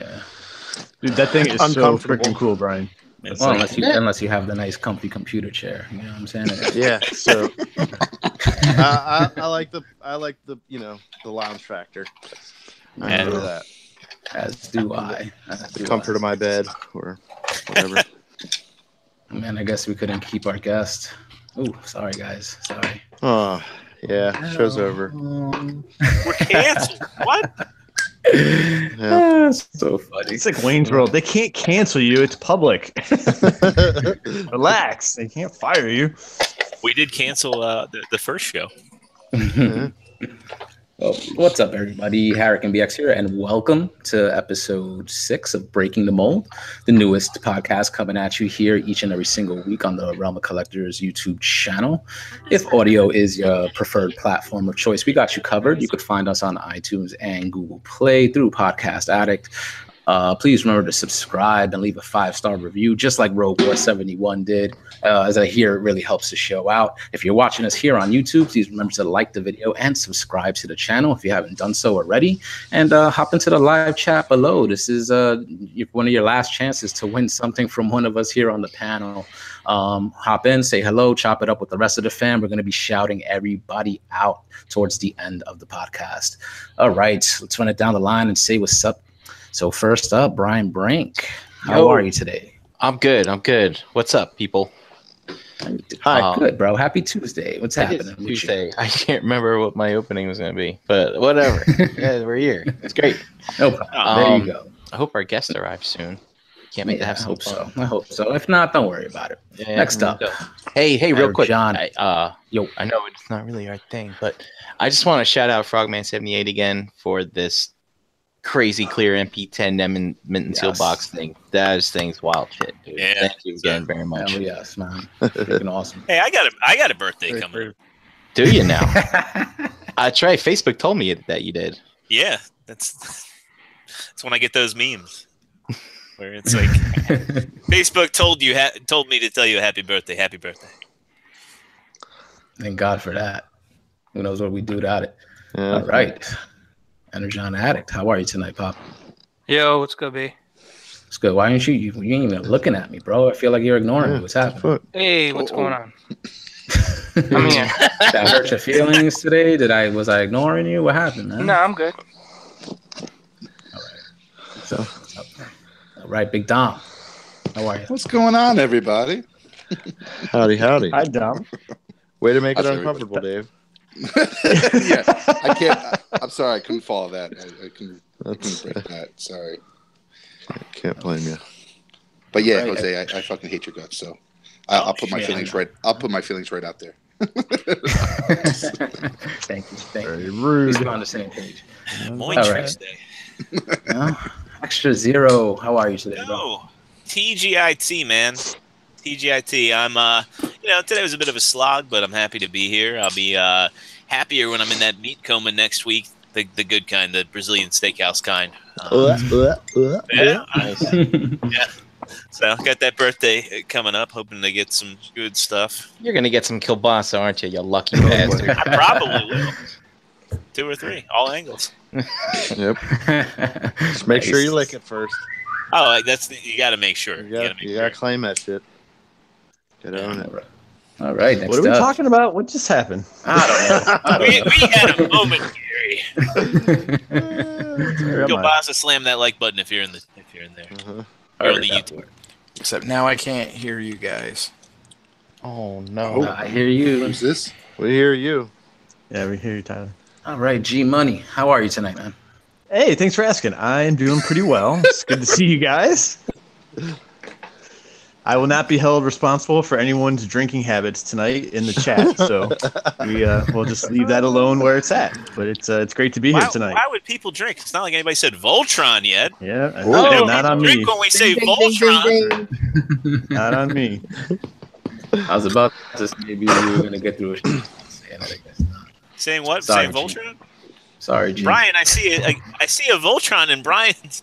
Yeah. Dude, that thing is so freaking cool, Brian. Well, unless you have the nice comfy computer chair, you know what I'm saying? Yeah. So I like the the lounge factor. I enjoy that. As do I. The comfort of my bed or whatever. Man, I guess we couldn't keep our guest. Oh, sorry guys. Sorry. Oh, yeah. Show's over. We're canceled. What? Yeah. So funny. It's like Wayne's World. They can't cancel you. It's public. Relax. They can't fire you. We did cancel the first show. Well, what's up, everybody? Harrick and BX here, and welcome to episode 6 of Breaking the Mold, the newest podcast coming at you here each and every single week on the Realm of Collectors YouTube channel. If audio is your preferred platform of choice, we got you covered. You could find us on iTunes and Google Play through Podcast Addict. Please remember to subscribe and leave a 5-star review, just like Rogue War 71 did. As I hear, it really helps the show out. If you're watching us here on YouTube, please remember to like the video and subscribe to the channel if you haven't done so already. And hop into the live chat below. This is one of your last chances to win something from one of us here on the panel. Hop in, say hello, chop it up with the rest of the fam. We're going to be shouting everybody out towards the end of the podcast. All right, let's run it down the line and say what's up. So first up, Brian Brink. How are you today? I'm good. What's up, people? Hi. Good, bro. Happy Tuesday. What's happening? Tuesday. I can't remember what my opening was going to be, but whatever. Yeah, we're here. It's great. No problem. There you go. I hope our guest arrives soon. Can't wait to have some fun. I hope so. If not, don't worry about it. Yeah, Next up. Hey, real quick. John. I know it's not really our thing, but I just want to shout out Frogman78 again for this crazy clear MP10 mint seal box thing. That thing's wild shit, dude. Yeah. Thank you again very much. Hell yes, man. Freaking awesome. Hey, I got a birthday coming up. Do you now? That's right. Facebook told me that you did. Yeah, that's when I get those memes where it's like Facebook told me to tell you happy birthday. Thank God for that. Who knows what we do without it? Yeah. All right. Energon Addict, how are you tonight, Pop? Yo, what's good, B? It's good. Why aren't you ain't even looking at me, bro? I feel like you're ignoring me. What's happening? Hey, what's going on? I'm here. Did I hurt your feelings today? Was I ignoring you? What happened, man? No, I'm good. All right. So, all right, Big Dom. How are you? What's going on, everybody? Howdy. Hi, Dom. Way to make it uncomfortable, Dave. Yeah, I can't. I'm sorry, I couldn't follow that. I couldn't break that. Sorry. I can't blame you. But yeah, Jose, I fucking hate your guts. So I'll put my feelings right. I'll put my feelings right out there. Thank you. Very rude. We're on the same page. Tuesday. Extra Zero. How are you today, bro? Oh, TGIT, man. TGIT. I'm today was a bit of a slog, but I'm happy to be here. I'll be happier when I'm in that meat coma next week, the good kind, the Brazilian steakhouse kind. Yeah. Nice. Yeah. So I got that birthday coming up, hoping to get some good stuff. You're gonna get some kielbasa, aren't you? You lucky bastard. I probably will. 2 or 3, all angles. Yep. Just make sure you lick it first. Oh, you got to make sure. You gotta claim that shit. Get on it. All right. Next what are we talking about? What just happened? I don't know. we had a moment, Gary. Kielbasa, slam that like button if you're in there. Or on the YouTube. Except now I can't hear you guys. Oh no! I hear you. Who's this? We hear you. Yeah, we hear you, Tyler. All right, G Money. How are you tonight, man? Hey, thanks for asking. I am doing pretty well. It's good to see you guys. I will not be held responsible for anyone's drinking habits tonight in the chat, so we'll just leave that alone where it's at. But it's great to be here tonight. Why would people drink? It's not like anybody said Voltron yet. Yeah, not on me. When we say Voltron, not on me. I was about to say maybe we were going to get through it. Saying what? Sorry, saying Voltron? Sorry, G. Brian, I see a Voltron in Brian's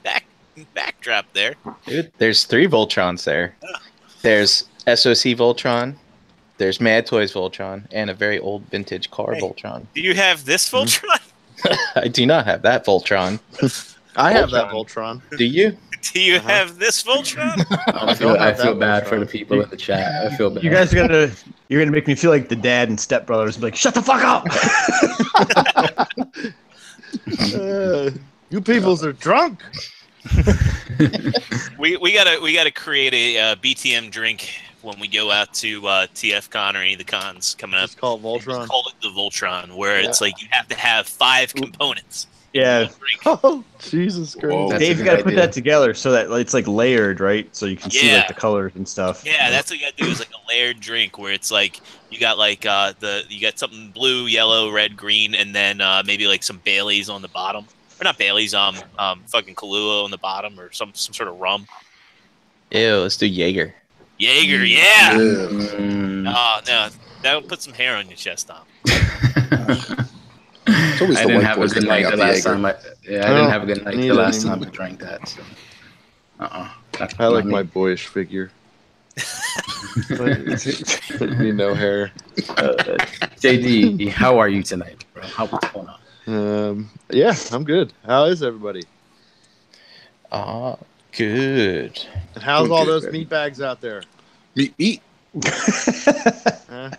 backdrop there. Dude, there's 3 Voltrons there. Yeah. There's SOC Voltron, there's Mad Toys Voltron, and a very old vintage car Voltron. Do you have this Voltron? I do not have that Voltron. I have that Voltron. Do you? Do you have this Voltron? I feel bad for the people in the chat. I feel bad. You guys are you're gonna make me feel like the dad and Step Brothers. Be like, shut the fuck up. You peoples are drunk. we gotta create a BTM drink when we go out to TFCon or any of the cons coming up. It's called Voltron. Just call it the Voltron, where it's like you have to have 5 components. Yeah. Oh, Jesus Christ. Dave, you got to put that together so that it's like layered, right? So you can see like the colors and stuff. Yeah, that's what you got to do is like a layered drink where it's like you got like you got something blue, yellow, red, green, and then maybe like some Baileys on the bottom. Or not Baileys, fucking Kahlua on the bottom or some sort of rum. Ew, let's do Jaeger. Jaeger, yeah. Oh, no, that'll put some hair on your chest, Tom. I didn't have a good night the last time. I didn't have a good night the last time I drank that. So. I like my boyish figure. Me no hair. JD, how are you tonight, bro? What's going on? Yeah, I'm good. How is everybody? Good. And how's all those meat bags out there? Meat. Yeah.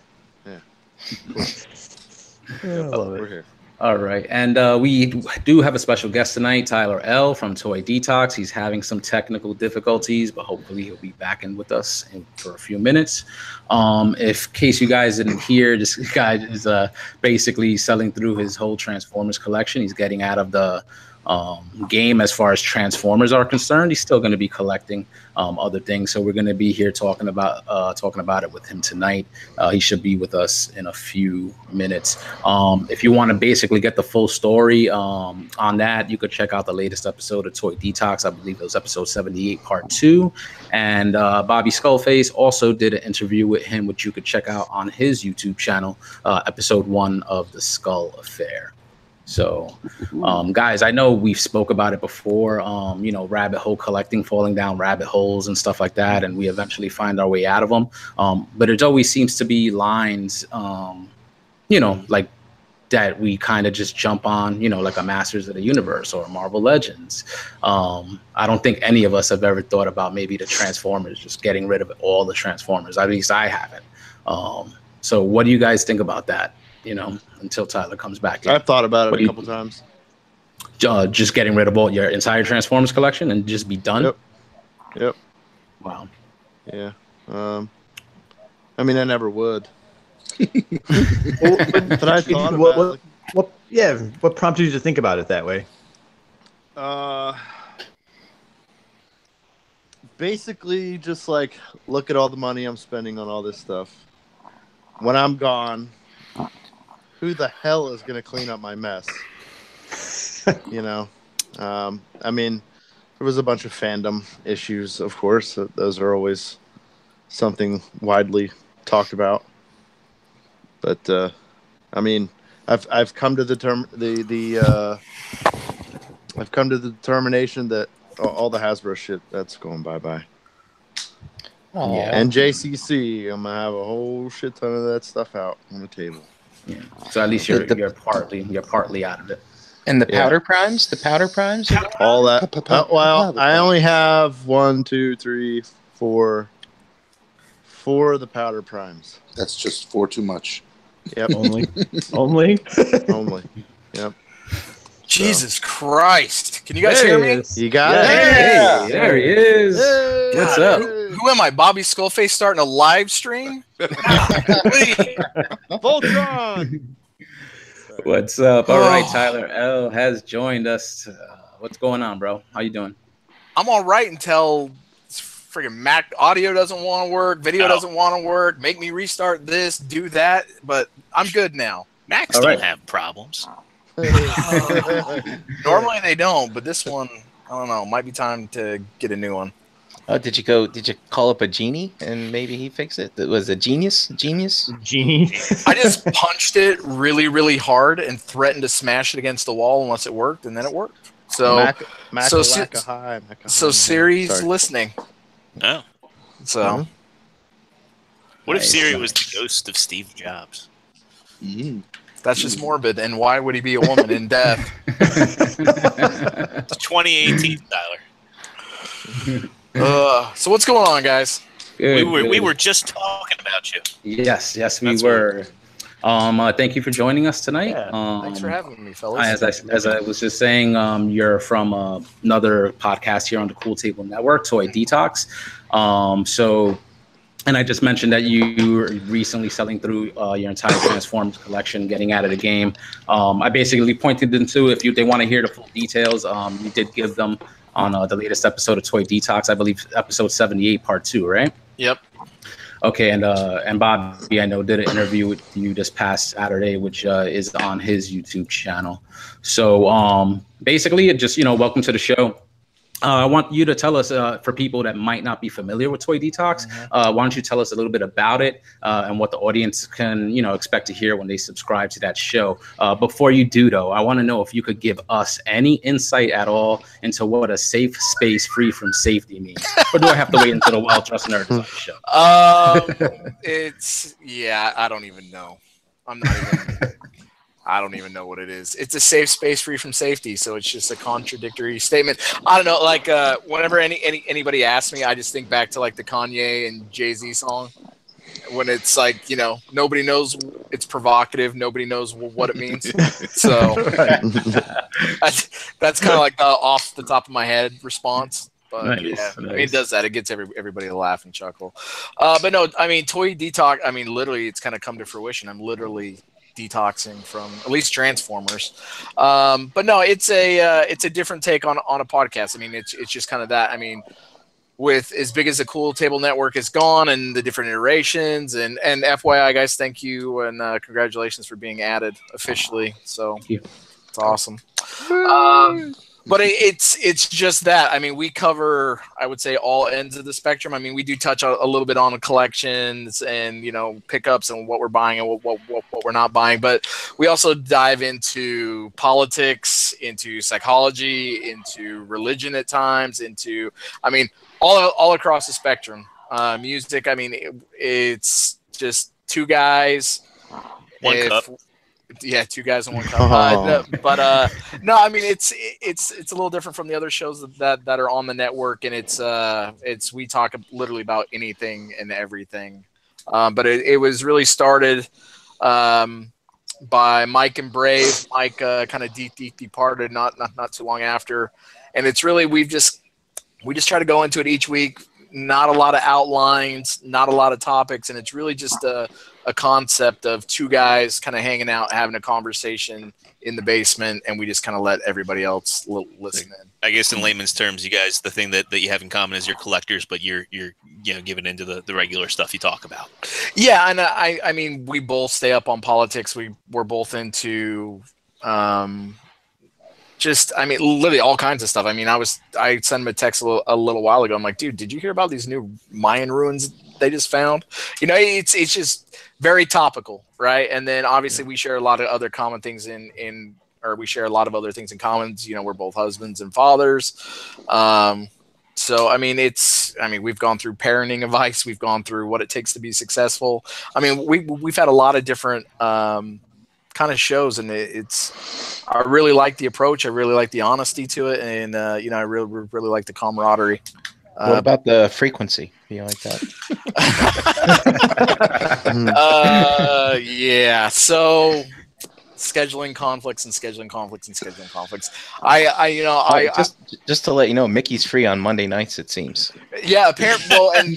Cool. I love it. We're here. All right. And we do have a special guest tonight, Tyler L. from Toy Detox. He's having some technical difficulties, but hopefully he'll be back in with us for a few minutes. In case you guys didn't hear, this guy is basically selling through his whole Transformers collection. He's getting out of the game as far as Transformers are concerned. He's still going to be collecting other things, so we're going to be here talking about it with him tonight. He should be with us in a few minutes. If you want to basically get the full story on that, you could check out the latest episode of Toy Detox. I believe it was episode 78 part 2, and Bobby Skullface also did an interview with him, which you could check out on his YouTube channel, episode 1 of the Skull Affair. So, guys, I know we've spoke about it before, rabbit hole collecting, falling down rabbit holes and stuff like that, and we eventually find our way out of them. But it always seems to be lines, like that we kind of just jump on, like a Masters of the Universe or Marvel Legends. I don't think any of us have ever thought about maybe the Transformers, just getting rid of all the Transformers. At least I haven't. So what do you guys think about that? Until Tyler comes back. I've thought about it a couple times. Just getting rid of all your entire Transformers collection and just be done? Yep. Wow. Yeah. I mean, I never would. But I thought about it. What prompted you to think about it that way? Basically, just like, look at all the money I'm spending on all this stuff. When I'm gone, who the hell is going to clean up my mess? I mean, there was a bunch of fandom issues, of course. Those are always something widely talked about. But I mean, I've come to the determination that all the Hasbro shit that's going bye-bye. Oh. Yeah. And JCC, I'm gonna have a whole shit ton of that stuff out on the table. Yeah. So at least you're partly out of it. And the powder primes? All that. Well, I only have 1, 2, 3, 4 of the powder primes. That's just 4 too much. Yep. Only. Yep. Jesus Christ! Can you guys hear me? You got it. Hey, there he is. Hey. What's up? Who am I? Bobby Skullface starting a live stream? Voltron. What's up? All right, Tyler L has joined us. What's going on, bro? How you doing? I'm all right until freaking Mac audio doesn't want to work, video doesn't want to work. Make me restart this, do that, but I'm good now. Macs don't have problems. Normally they don't, but this one, I don't know. Might be time to get a new one. Oh, did you call up a genie and maybe he fixed it? It was a genius. Genie. I just punched it really, really hard and threatened to smash it against the wall unless it worked, and then it worked. So, Siri's listening. Oh, so what if Siri was the ghost of Steve Jobs? That's just morbid. And why would he be a woman in death? It's 2018, Tyler. So what's going on, guys? We were just talking about you. Yes, we That's were. Thank you for joining us tonight. Yeah, thanks for having me, fellas. As I was just saying, you're from another podcast here on the Cool Table Network, Toy Detox. And I just mentioned that you were recently selling through your entire Transformers collection, getting out of the game. I basically pointed them to, if they want to hear the full details, you did give them on the latest episode of Toy Detox, I believe episode 78, part 2, right? Yep. Okay, and Bobby, I know, did an interview with you this past Saturday, which is on his YouTube channel. So basically, just, welcome to the show. I want you to tell us, for people that might not be familiar with Toy Detox, why don't you tell us a little bit about it and what the audience can, expect to hear when they subscribe to that show. Before you do, though, I want to know if you could give us any insight at all into what a safe space free from safety means. Or do I have to wait until the well-dressed nerd is on the show? I don't even know. I don't even know what it is. It's a safe space free from safety, so it's just a contradictory statement. I don't know. Like whenever anybody asks me, I just think back to like the Kanye and Jay-Z song, when it's like, nobody knows, it's provocative, nobody knows what it means. So that's kind of like the off the top of my head response. But nice. I mean, it does that. It gets everybody to laugh and chuckle. But no, I mean, Toy Detox. I mean, literally, it's kind of come to fruition. I'm literally detoxing from at least Transformers. But no, it's a different take on a podcast. I mean, it's just kind of that. I mean, with as big as the Cool Table Network is gone and the different iterations and FYI, guys, thank you and congratulations for being added officially. So it's awesome. But it's just that. I mean, we cover, I would say, all ends of the spectrum. I mean, we do touch a little bit on collections and, pickups and what we're buying and what we're not buying. But we also dive into politics, into psychology, into religion at times, all across the spectrum. Music, I mean, it's just two guys. One cup. Yeah, two guys in one cup. No, I mean it's a little different from the other shows that are on the network, and it's we talk literally about anything and everything. But it was really started by Mike and Brave. Mike kind of departed not too long after, and it's really we just try to go into it each week. Not a lot of outlines, not a lot of topics, and it's really just a concept of two guys kind of hanging out, having a conversation in the basement, and we just kind of let everybody else listen in. I guess in layman's terms, you guys, the thing that you have in common is you're collectors, but you're giving into the regular stuff you talk about. Yeah, and I mean, we both stay up on politics. We're both into literally all kinds of stuff. I mean, I sent him a text a little while ago. I'm like, dude, did you hear about these new Mayan ruins they just found? It's just very topical, right? And then obviously we share a lot of other common things we share a lot of other things in common. We're both husbands and fathers. So, I mean, we've gone through parenting advice. We've gone through what it takes to be successful. I mean, we've had a lot of different kind of shows, and I really like the approach. I really like the honesty to it, and I really like the camaraderie. What about the frequency? Do you like that? Yeah. So scheduling conflicts. Just to let you know, Mickey's free on Monday nights, it seems. Yeah, apparently. Well, and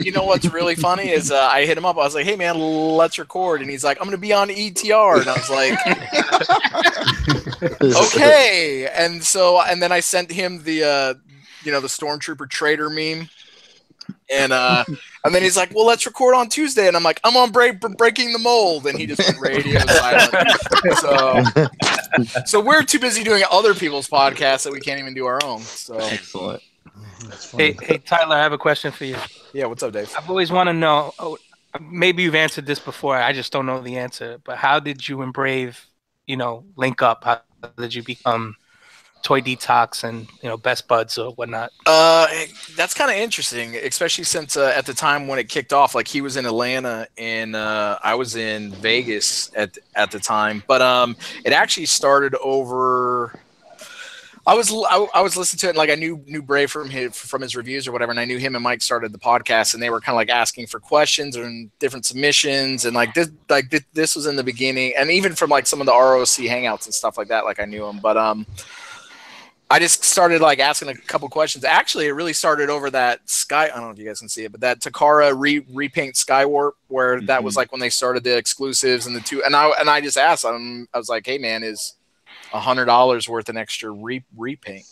you know what's really funny is I hit him up. I was like, "Hey, man, let's record," and he's like, "I'm going to be on ETR," and I was like, "Okay." And then I sent him the Stormtrooper Trader meme. And then he's like, "Well, let's record on Tuesday." And I'm like, "I'm on breaking the mold," and he just went radio silent. So we're too busy doing other people's podcasts that we can't even do our own. So excellent. Hey, Tyler, I have a question for you. Yeah, what's up, Dave? I've always want to know. Maybe you've answered this before. I just don't know the answer. But how did you and Brave, link up? How did you become Toy Detox and best buds or whatnot? That's kind of interesting, especially since at the time when it kicked off, like he was in Atlanta and I was in Vegas at the time. But it actually started over. I was listening to it, and like I knew Bray from his reviews or whatever, and I knew him and Mike started the podcast, and they were kind of like asking for questions and different submissions, and this was in the beginning, and even from like some of the ROC hangouts and stuff like that, like I knew him, but I just started like asking a couple questions. Actually, it really started over that Sky. I don't know if you guys can see it, but that Takara repaint Skywarp, where that was like when they started the exclusives and the two. And I just asked him. I was like, "Hey, man, is $100 worth an extra repaint?"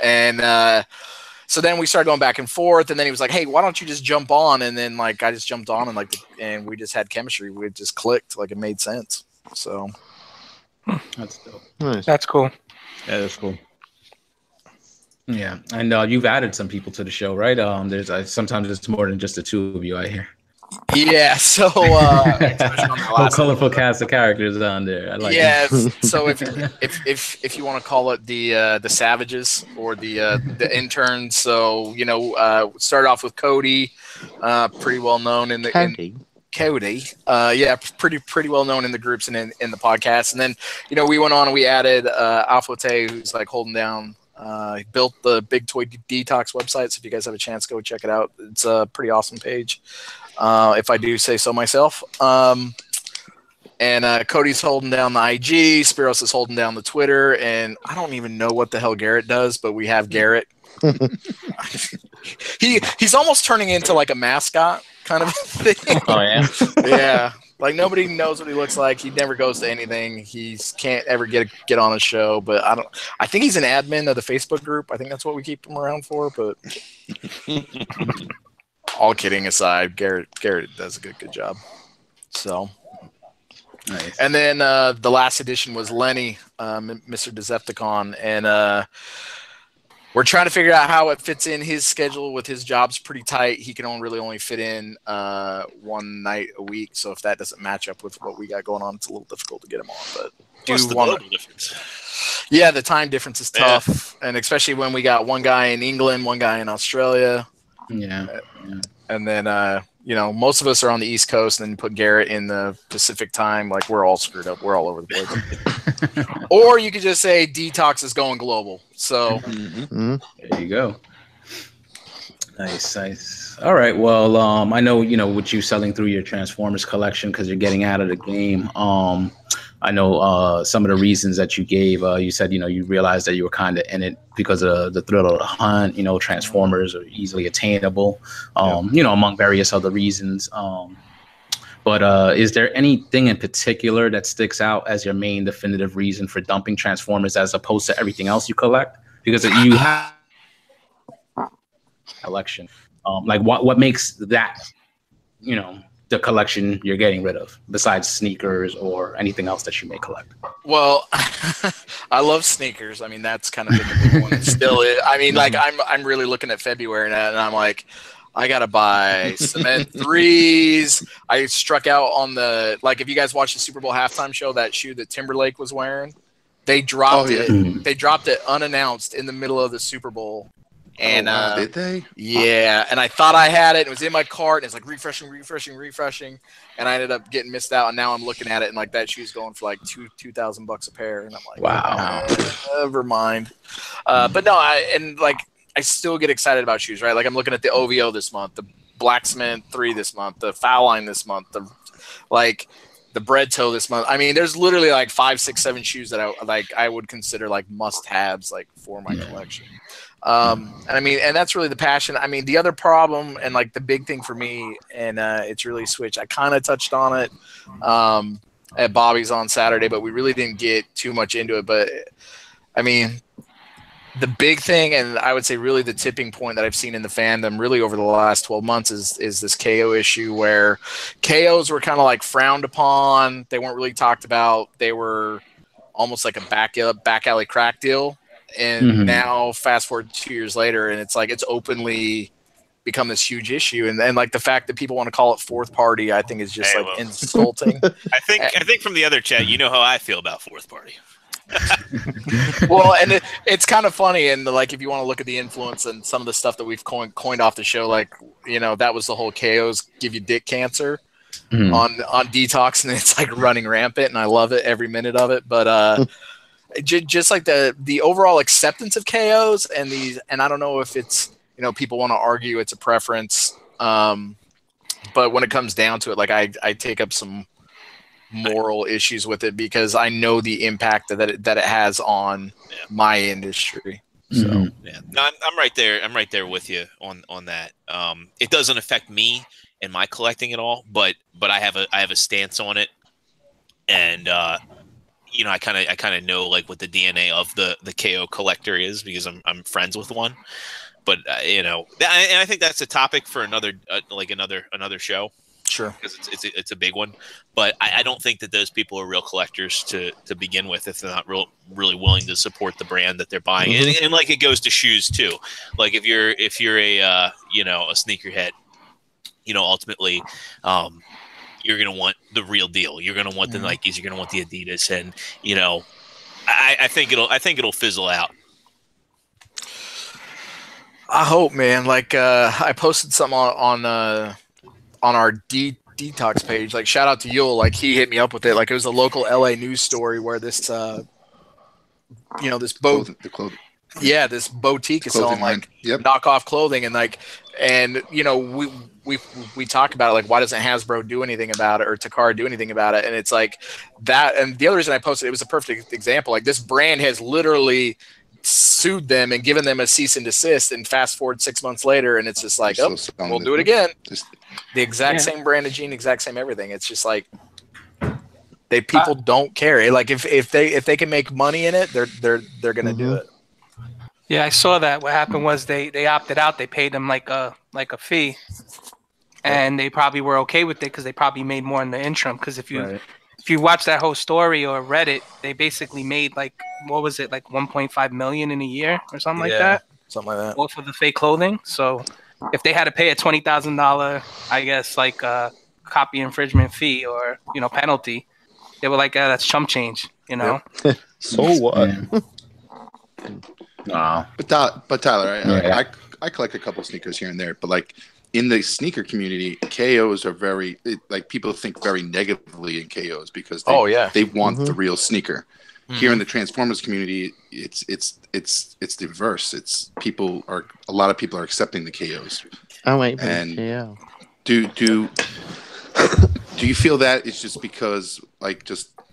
And so then we started going back and forth. And then he was like, "Hey, why don't you just jump on?" And then like I just jumped on and and we just had chemistry. We just clicked. Like it made sense. So That's dope. Nice. That's cool. Yeah, that's cool. Yeah, and you've added some people to the show, right? There's sometimes it's more than just the two of you, I hear. yeah. So especially on that Whole last colorful cast of characters on there. I like yeah. So if you want to call it the Savages or the interns, so started off with Cody, pretty well known in the Cody. Yeah, pretty well known in the groups and in the podcast. And then we went on and we added Alpha Tay, who's like holding down. He built the big Toy Detox website, so if you guys have a chance, go check it out. It's a pretty awesome page, if I do say so myself. And Cody's holding down the IG, Spiros is holding down the Twitter, and I don't even know what the hell Garrett does, but we have Garrett. He's almost turning into like a mascot kind of thing. Oh yeah. Yeah. Like nobody knows what he looks like. He never goes to anything. He can't ever get on a show. But I think he's an admin of the Facebook group. I think that's what we keep him around for. But all kidding aside, Garrett does a good job. So Nice. And then the last edition was Lenny, Mr. Decepticon, and we're trying to figure out how it fits in his schedule with his job's pretty tight. He can only fit in one night a week. So if that doesn't match up with what we got going on, it's a little difficult to get him on. But What's the global difference? Yeah, the time difference is tough, and especially when we got one guy in England, one guy in Australia. Yeah. And then most of us are on the East Coast, and then put Garrett in the Pacific time. Like we're all screwed up. We're all over the place. Or you could just say Detox is going global. So There you go. Nice. All right. Well, I know, with you selling through your Transformers collection because you're getting out of the game. I know some of the reasons that you gave. You said, you realized that you were kind of in it because of the thrill of the hunt. Transformers are easily attainable, among various other reasons. But is there anything in particular that sticks out as your main definitive reason for dumping Transformers as opposed to everything else you collect? Because you have collection. Like what makes that, the collection you're getting rid of besides sneakers or anything else that you may collect? Well, I love sneakers. I mean, that's kind of been the big one. It still is. I mean, like I'm really looking at February now, and I'm like, I gotta buy cement threes. I struck out on if you guys watched the Super Bowl halftime show, that shoe that Timberlake was wearing, they dropped it. They dropped it unannounced in the middle of the Super Bowl. And did they? Yeah, and I thought I had it. It was in my cart, and it's like refreshing, and I ended up getting missed out. And now I'm looking at it, and like that shoe's going for like $2,000 a pair, and I'm like, wow, never mind. But no, I still get excited about shoes, right? Like I'm looking at the OVO this month, the Blacksmith 3 this month, the Foul Line this month, the Bread Toe this month. I mean, there's literally like 5, 6, 7 shoes that I would consider like must-haves like for my collection. And that's really the passion. I mean, the other problem and like the big thing for me, and it's really switched. I kind of touched on it at Bobby's on Saturday, but we really didn't get too much into it. But I mean, the big thing, and I would say really the tipping point that I've seen in the fandom really over the last 12 months is this KO issue, where KOs were kind of like frowned upon. They weren't really talked about. They were almost like a back alley crack deal. And now fast forward 2 years later, and it's like it's openly become this huge issue. And like the fact that people want to call it fourth party, I think is just insulting. I think from the other chat, you know how I feel about fourth party. Well, and it's kind of funny, and like if you want to look at the influence and some of the stuff that we've coined off the show, like that was the whole KOs give you dick cancer on Detox, and it's like running rampant, and I love it every minute of it. But just like the overall acceptance of KOs and and I don't know if it's people want to argue it's a preference, but when it comes down to it, like I take up some moral issues with it because I know the impact that it has on my industry. So no, I'm right there. I'm right there with you on that. It doesn't affect me and my collecting at all, but I have a stance on it, and I kind of know like what the DNA of the KO collector is because I'm friends with one. But and I think that's a topic for another show. Sure, because it's a big one, but I don't think that those people are real collectors to begin with if they're not really willing to support the brand that they're buying. And like it goes to shoes too. Like if you're a a sneakerhead, ultimately, you're gonna want the real deal. You're gonna want the Nikes. You're gonna want the Adidas, and I think it'll fizzle out. I hope, man. Like I posted something on our Detox page. Like shout out to Yule. Like he hit me up with it. Like it was a local LA news story where this this this boutique is selling like knockoff clothing and we talk about it, like why doesn't Hasbro do anything about it or Takara do anything about it? And it's like that. And the other reason I posted it was a perfect example. Like this brand has literally sued them and given them a cease and desist, and fast forward 6 months later and it's just like we'll do it again. The exact same brand of jean, exact same everything. It's just like people don't care. Like if they can make money in it, they're gonna do it. Yeah, I saw that. What happened was they opted out. They paid them like a fee, and they probably were okay with it because they probably made more in the interim. Because if you watch that whole story or read it, they basically made like what was it, like 1.5 million in a year or something like that. Something like that. All for the fake clothing. So if they had to pay a $20,000, I guess like copy infringement fee or penalty, they were like, that's chump change. So what? Wow. But Tyler, I collect a couple sneakers here and there, but like in the sneaker community, KOs are very people think very negatively in KOs because they want the real sneaker. Here in the Transformers community, it's diverse. A lot of people are accepting the KOs. Oh wait, and do you feel that it's just because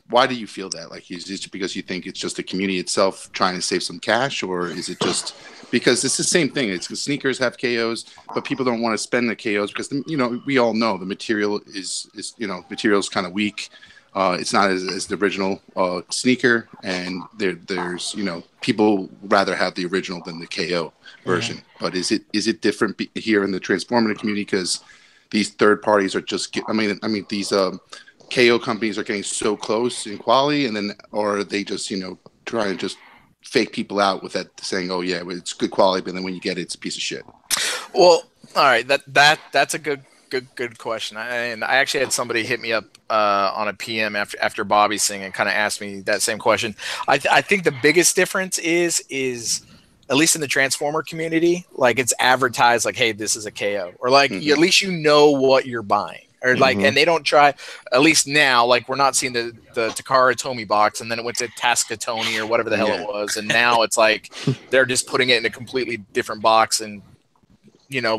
why do you feel that? Like, is it because you think it's just the community itself trying to save some cash, or is it just because it's the same thing? It's because sneakers have KOs, but people don't want to spend the KOs because we all know the material is kind of weak. It's not as the original sneaker, and there's people rather have the original than the KO version. But is it different here in the Transformative community because these third parties are just these KO companies are getting so close in quality, and then or are they just trying to just fake people out with that, saying, oh yeah, it's good quality, but then when you get it, it's a piece of shit? Well, all right, that's a good question. And I actually had somebody hit me up on a PM after Bobby's thing and kind of asked me that same question. I think the biggest difference is at least in the Transformer community, like it's advertised like, hey, this is a KO, or like at least what you're buying. Or like, and they don't try. At least now, like we're not seeing the Takara Tomy box, and then it went to Tascatoni or whatever the hell it was, and now it's like they're just putting it in a completely different box, and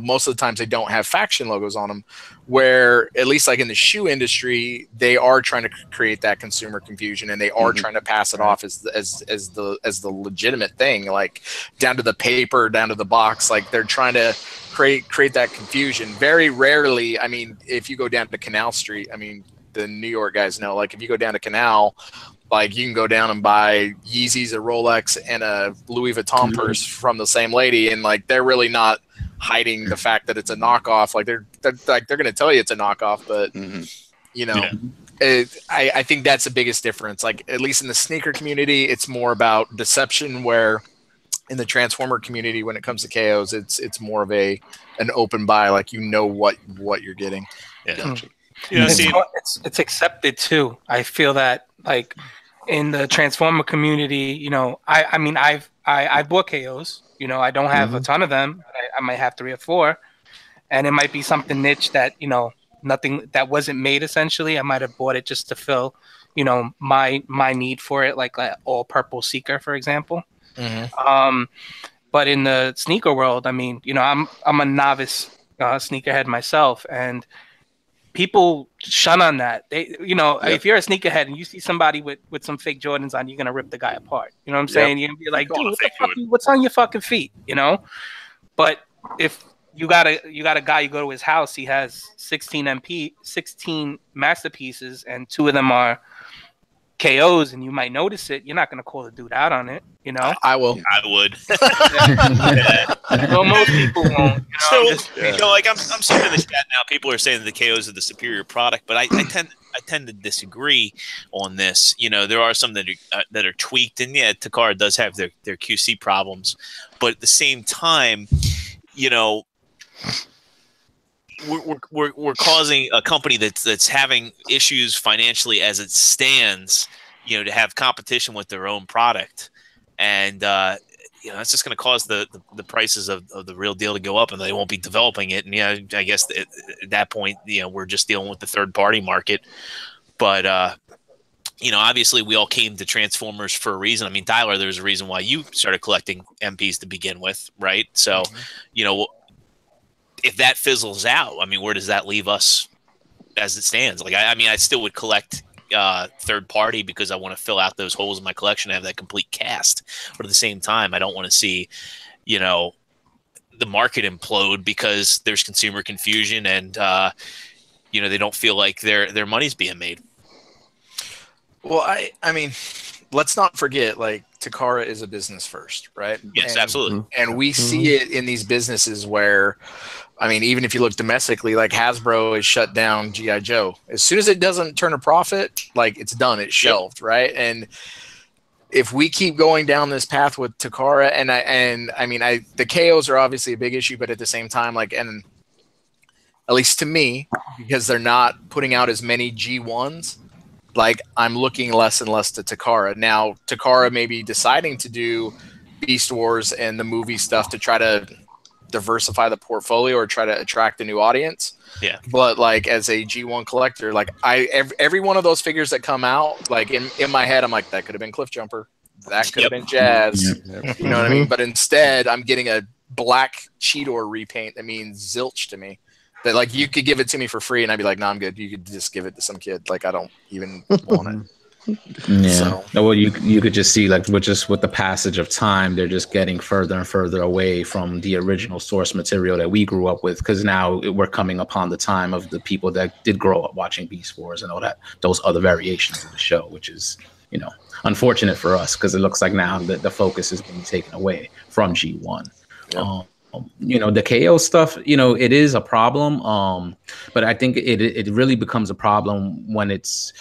most of the times they don't have faction logos on them. Where at least like in the shoe industry, they are trying to create that consumer confusion, and they are trying to pass it off as the legitimate thing, like down to the paper, down to the box. Like they're trying to create that confusion. Very rarely, I mean, if you go down to Canal Street, I mean, the New York guys know, like if you go down to Canal, like you can go down and buy Yeezys, a Rolex, and a Louis Vuitton purse from the same lady, and like they're really not hiding the fact that it's a knockoff. Like they're going to tell you it's a knockoff, but I think that's the biggest difference. Like at least in the sneaker community, it's more about deception, where in the Transformer community, when it comes to KOs, it's more of an open buy, like what you're getting. Yeah. It's accepted too. I feel that like in the Transformer community, you know, I mean, I bought KOs. You know, I don't have a ton of them. I might have 3 or 4, and it might be something niche that, you know, nothing that wasn't made. Essentially, I might have bought it just to fill, you know, my need for it, like all purple Seeker, for example. But in the sneaker world, I mean, you know, I'm a novice sneakerhead myself, and people shun on that. They, you know, if you're a sneakerhead and you see somebody with some fake Jordans on, you're gonna rip the guy apart. You know what I'm saying? You're gonna be like, dude, what the fuck, what's on your fucking feet? You know. But if you got a guy, you go to his house, he has 16 masterpieces, and 2 of them are KOs, and you might notice it. You're not gonna call the dude out on it, you know. I will. I would. Well, most people won't. You know, like I'm seeing in the chat now, people are saying that the KOs are the superior product, but I tend to disagree on this. You know, there are some that are tweaked, and yeah, Takara does have their QC problems, but at the same time, you know, we're causing a company that's having issues financially as it stands, you know, to have competition with their own product, and you know, that's just going to cause the prices of the real deal to go up, and they won't be developing it. And yeah, I guess at that point, you know, we're just dealing with the third party market. But you know, obviously, we all came to Transformers for a reason. I mean, Tyler, there's a reason why you started collecting MPs to begin with, right? So, you know, if that fizzles out, I mean, where does that leave us as it stands? Like, I mean, I still would collect third party because I want to fill out those holes in my collection, have that complete cast. But at the same time, I don't want to see, you know, the market implode because there's consumer confusion and, you know, they don't feel like their money's being made. Well, I mean, let's not forget, like, Takara is a business first, right? Yes, absolutely. And we see it in these businesses where, I mean, even if you look domestically, like Hasbro has shut down G.I. Joe. As soon as it doesn't turn a profit, like, it's done, it's shelved, right? And if we keep going down this path with Takara, and I mean, the KOs are obviously a big issue, but at the same time, like, and at least to me, because they're not putting out as many G1s, like, I'm looking less and less to Takara. Now, Takara may be deciding to do Beast Wars and the movie stuff to try to diversify the portfolio or try to attract a new audience. Yeah. But, like, as a G1 collector, like, every one of those figures that come out, like, in my head, I'm like, that could have been Cliff Jumper. That could have been Jazz. You know what I mean? But instead, I'm getting a black Cheetor repaint that means zilch to me. That, like, you could give it to me for free, and I'd be like, "No, I'm good." You could just give it to some kid. Like, I don't even want it. Yeah. So. Well, you could just see, like, with the passage of time, they're just getting further and further away from the original source material that we grew up with. Because now we're coming upon the time of the people that did grow up watching Beast Wars and all that, those other variations of the show, which is, you know, unfortunate for us because it looks like now the focus is being taken away from G1. Yep. You know, the KO stuff, you know, it is a problem. But I think it really becomes a problem when it's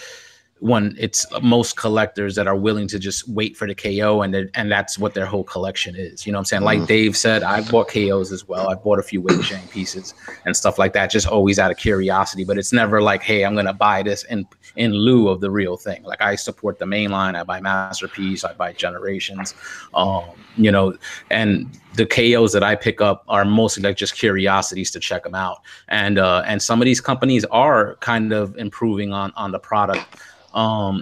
most collectors that are willing to just wait for the KO and that's what their whole collection is. You know what I'm saying? Like Dave said, I bought KOs as well. I bought a few Wei Zhang pieces and stuff like that, just always out of curiosity. But it's never like, hey, I'm going to buy this in lieu of the real thing. Like, I support the main line. I buy Masterpiece. I buy Generations. You know, and the KOs that I pick up are mostly like just curiosities to check them out. And some of these companies are kind of improving on the product.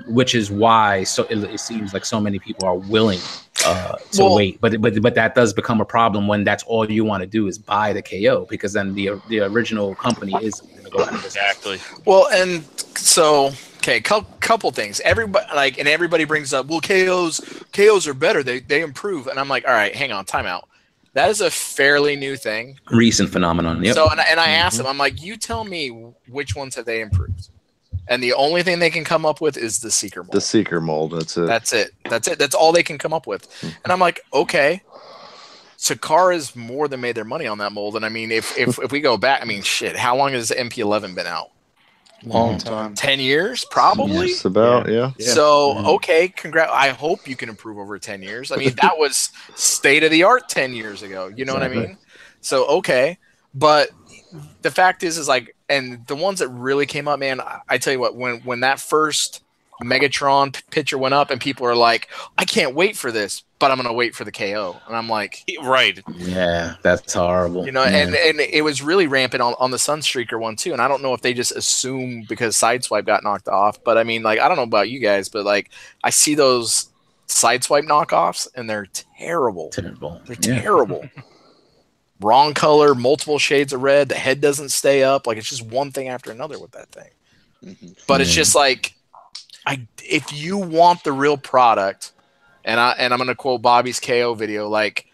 Which is why it seems like so many people are willing to wait, but that does become a problem when that's all you want to do is buy the KO, because then the original company is going to go out of business. Exactly. Well, and so okay, couple things. Everybody brings up, well, KOs are better. They improve, and I'm like, all right, hang on, time out. That is a fairly new thing, recent phenomenon. Yep. So and I asked them, I'm like, you tell me which ones have they improved? And the only thing they can come up with is the Seeker mold. The Seeker mold. That's it. That's all they can come up with. And I'm like, okay, Takara's more than made their money on that mold. And I mean, if we go back, I mean, shit, how long has MP11 been out? Long time. 10 years, probably. Just about, yeah. So, okay, I hope you can improve over 10 years. I mean, that was state of the art 10 years ago. You know what I mean? So, okay, but the fact is like, and the ones that really came up, man, I tell you what, when that first Megatron picture went up, and people are like, I can't wait for this, but I'm gonna wait for the KO. And I'm like, Right. Yeah, that's horrible. you know, Yeah. and it was really rampant on the Sunstreaker one too. And I don't know if they just assume because Sideswipe got knocked off, but I mean, like, I don't know about you guys, but like, I see those Sideswipe knockoffs, and they're terrible. Terrible. They're Yeah. terrible. Wrong color, multiple shades of red. The head doesn't stay up. Like, it's just one thing after another with that thing. But it's just like, if you want the real product, and I'm gonna quote Bobby's KO video, like,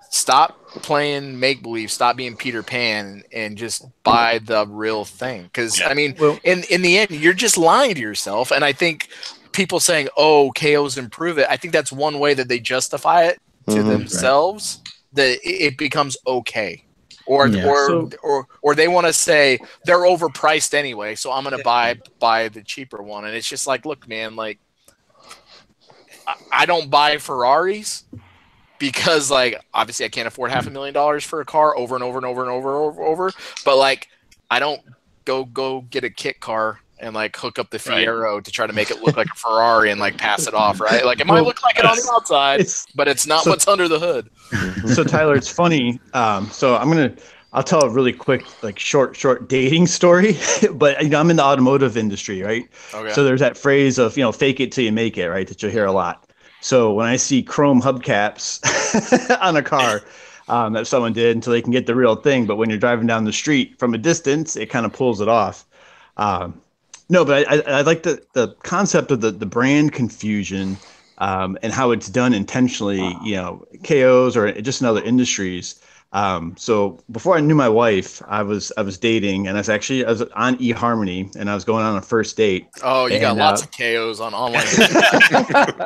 stop playing make believe, stop being Peter Pan, and just buy the real thing. Because I mean, in the end, you're just lying to yourself. And I think people saying, "Oh, KOs improve it," I think that's one way that they justify it to themselves. That it becomes okay, or they want to say they're overpriced anyway, so I'm gonna buy the cheaper one. And it's just like, look, man, like, I don't buy Ferraris because, like, obviously I can't afford $500,000 for a car over and over and over and over. But like, I don't go get a kit car and like hook up the Fiero to try to make it look like a Ferrari and like pass it off, right? Like, it might look like it on the outside, but it's not what's under the hood. So Tyler, it's funny. So I'll tell a really quick, like short dating story, but I'm in the automotive industry, right? Okay. So there's that phrase of, fake it till you make it, right? That you'll hear a lot. So when I see chrome hubcaps on a car, that someone did until they can get the real thing. But when you're driving down the street from a distance, it kind of pulls it off. No, but I like the concept of the brand confusion and how it's done intentionally, KOs or just in other industries. So before I knew my wife, I was dating, and I was on eHarmony, and I was going on a first date. Oh, you got lots of KOs on online.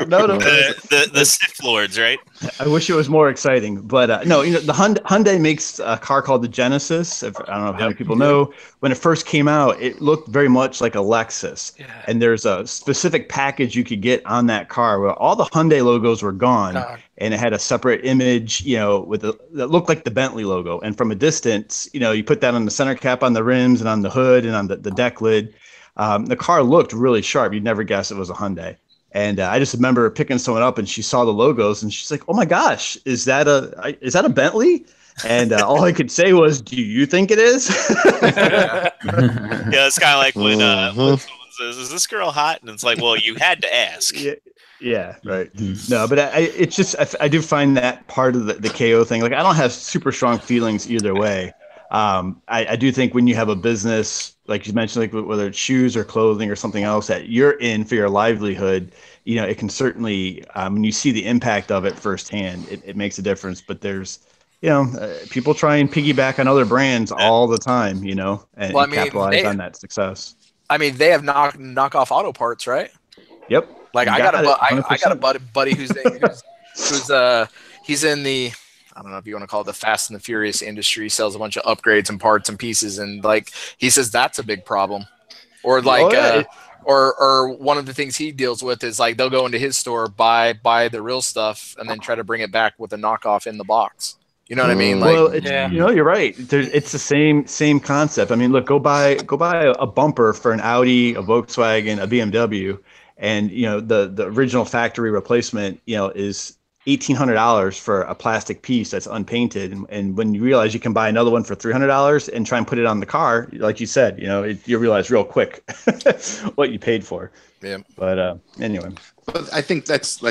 No. The Sith Lords, right? I wish it was more exciting, but no, the Hyundai makes a car called the Genesis. I don't know how many people know. When it first came out, it looked very much like a Lexus, and there's a specific package you could get on that car where all the Hyundai logos were gone, and it had a separate image, that looked like the Bentley logo. And from a distance, you put that on the center cap, on the rims, and on the hood, and on the deck lid. The car looked really sharp. You'd never guess it was a Hyundai. And I just remember picking someone up, and she saw the logos, and she's like, "Oh my gosh, is that a Bentley?" And all I could say was, "Do you think it is?" Yeah, it's kind of like when someone says, "Is this girl hot?" And it's like, "Well, you had to ask." Yeah, right. No, but I do find that part of the KO thing. Like, I don't have super strong feelings either way. I do think when you have a business, like you mentioned, like whether it's shoes or clothing or something else that you're in for your livelihood, it can certainly, when you see the impact of it firsthand, it makes a difference. But there's, people try and piggyback on other brands all the time, and capitalize on that success. I mean, they have knockoff auto parts, right? Yep. Like, I got a buddy who's he's in the, I don't know if you want to call it the Fast and the Furious industry, sells a bunch of upgrades and parts and pieces, and like, he says that's a big problem. Or like or one of the things he deals with is like, they'll go into his store, buy the real stuff, and then try to bring it back with a knockoff in the box. You know what I mean? Like, you're right. It's the same concept. I mean, look, go buy a bumper for an Audi, a Volkswagen, a BMW. And, the original factory replacement, is $1,800 for a plastic piece that's unpainted. And when you realize you can buy another one for $300 and try and put it on the car, like you said, you realize real quick what you paid for. Yeah. But anyway. But I think that's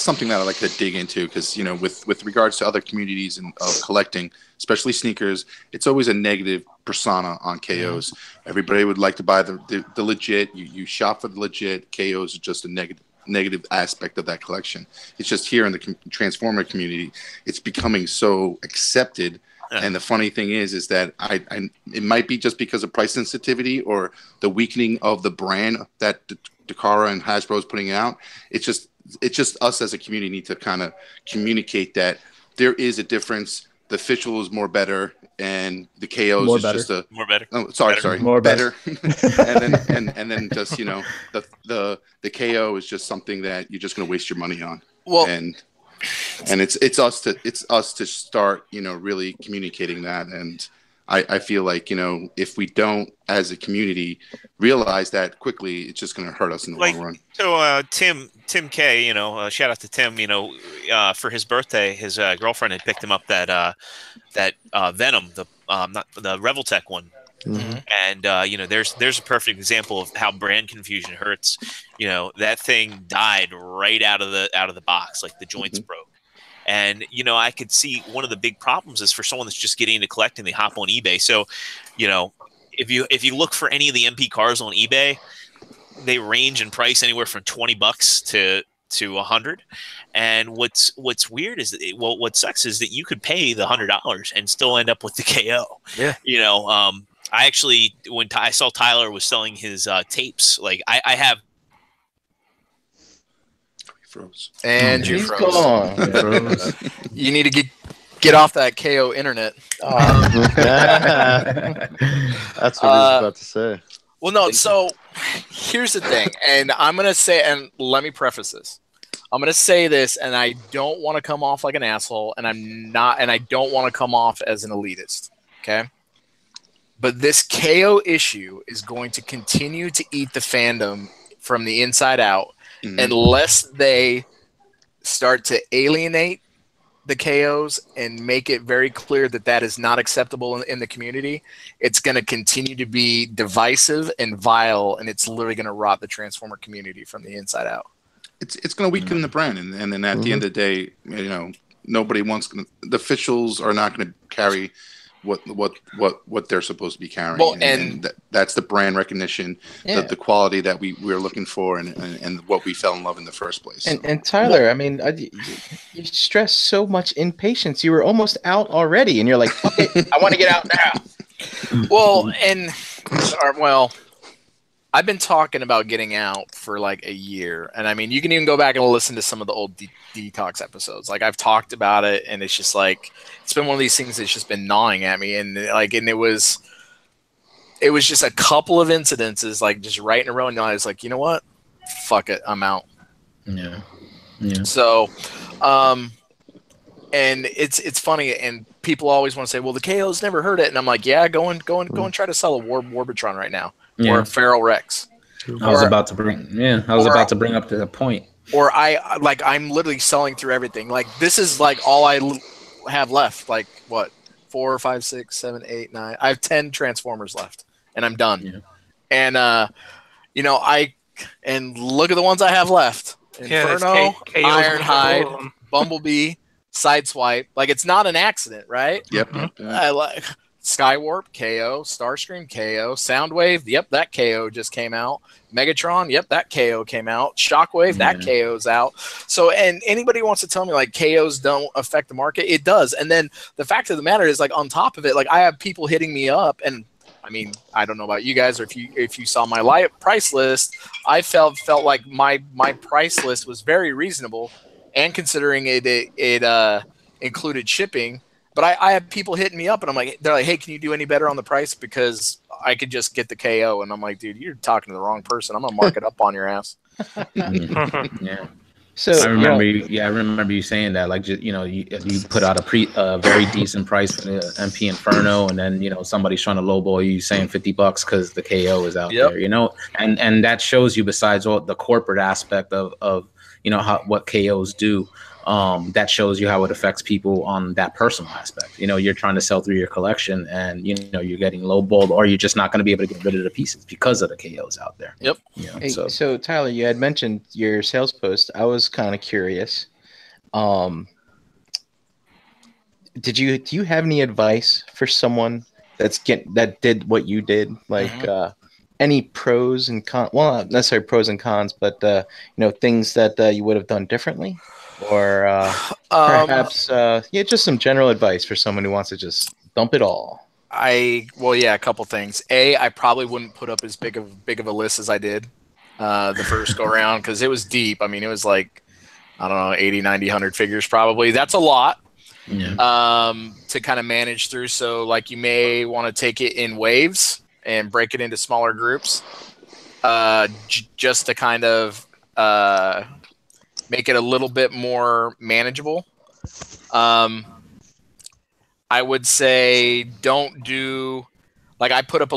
something that I like to dig into because, with regards to other communities and of collecting, especially sneakers, it's always a negative persona on KOs. Everybody would like to buy the legit. You shop for the legit. KOs are just a negative aspect of that collection. It's just here in the Transformer community, it's becoming so accepted. And the funny thing is that it might be just because of price sensitivity or the weakening of the brand that Dakara and Hasbro is putting out. It's just us as a community need to kind of communicate that there is a difference. The official is more better, and the KOs more is better. just a more better. Oh, sorry, more better. and then just the KO is just something that you're just going to waste your money on. Well, and it's us to start really communicating that. And I feel like, if we don't, as a community, realize that quickly, it's just going to hurt us in the long run. So Tim K, shout out to Tim. For his birthday, his girlfriend had picked him up that Venom, the not the Reveltech one. Mm-hmm. And there's a perfect example of how brand confusion hurts. That thing died right out of the box, like the joints broke. And I could see one of the big problems is for someone that's just getting into collecting, they hop on eBay. So, if you look for any of the MP cars on eBay, they range in price anywhere from $20 to $100. And what's weird is that what sucks is that you could pay the $100 and still end up with the KO. Yeah. I actually, when I saw Tyler was selling his tapes, like I have. Froze. And you He's froze. gone. You need to get off that KO internet. That's what I was about to say. Well, no. So here's the thing, and I'm gonna say, and let me preface this. I'm gonna say this, and I don't want to come off like an asshole, and I'm not, and I don't want to come off as an elitist. Okay. But this KO issue is going to continue to eat the fandom from the inside out unless they start to alienate the KOs and make it very clear that that is not acceptable in the community. It's going to continue to be divisive and vile, and it's literally going to rot the Transformer community from the inside out. It's going to weaken the brand, and then at the end of the day, nobody wants the officials are not going to carry what they're supposed to be carrying. Well, and that's the brand recognition, the quality that we're looking for, and what we fell in love in the first place. And Tyler, I mean, you stress so much impatience. You were almost out already, and you're like, "Fuck it, I want to get out now." Well, I've been talking about getting out for like a year, and I mean, you can even go back and listen to some of the old Detox episodes. Like I've talked about it, and it's just like it's been one of these things that's just been gnawing at me, and it was just a couple of incidences, like just right in a row, and I was like, you know what, fuck it, I'm out. Yeah. So, and it's funny, and people always want to say, well, the KO's never heard it, and I'm like, yeah, go and try to sell a Warbitron right now. Or a Feral Rex. I was about to bring up the point. Or I'm literally selling through everything. Like this is like all I have left. Like what? 4, 5, 6, 7, 8, 9. I have 10 Transformers left, and I'm done. Yeah. And and look at the ones I have left: Inferno, Ironhide, Bumblebee, Sideswipe. Like it's not an accident, right? Yep. I like. Skywarp, KO, Starscream, KO, Soundwave, yep, that KO just came out. Megatron, yep, that KO came out. Shockwave, that KO's out. So, and anybody wants to tell me like KOs don't affect the market, it does. And then the fact of the matter is, like on top of it, like I have people hitting me up, and I mean, I don't know about you guys, or if you saw my price list, I felt like my price list was very reasonable, and considering it included shipping. But I have people hitting me up, and they're like, hey, can you do any better on the price? Because I could just get the KO. And I'm like, dude, you're talking to the wrong person. I'm going to mark it up on your ass. Yeah. So I remember you saying that, like, you put out a very decent price for the MP Inferno, and then, somebody's trying to lowball you saying $50 because the KO is out there, and that shows you, besides all the corporate aspect of what KOs do. That shows you how it affects people on that personal aspect. You're trying to sell through your collection, and you're getting lowballed, or you're just not going to be able to get rid of the pieces because of the KOs out there. Yep. So Tyler, you had mentioned your sales post. I was kind of curious. Do you have any advice for someone that did what you did? Like any pros and cons? Well, not necessarily pros and cons, but things that you would have done differently. Or perhaps, just some general advice for someone who wants to just dump it all. A couple things. I probably wouldn't put up as big of a list as I did the first go around, because it was deep. I mean, it was like, I don't know, 80, 90, 100 figures probably. That's a lot to kind of manage through. So like you may want to take it in waves and break it into smaller groups just to kind of make it a little bit more manageable. I would say don't do. Like I put up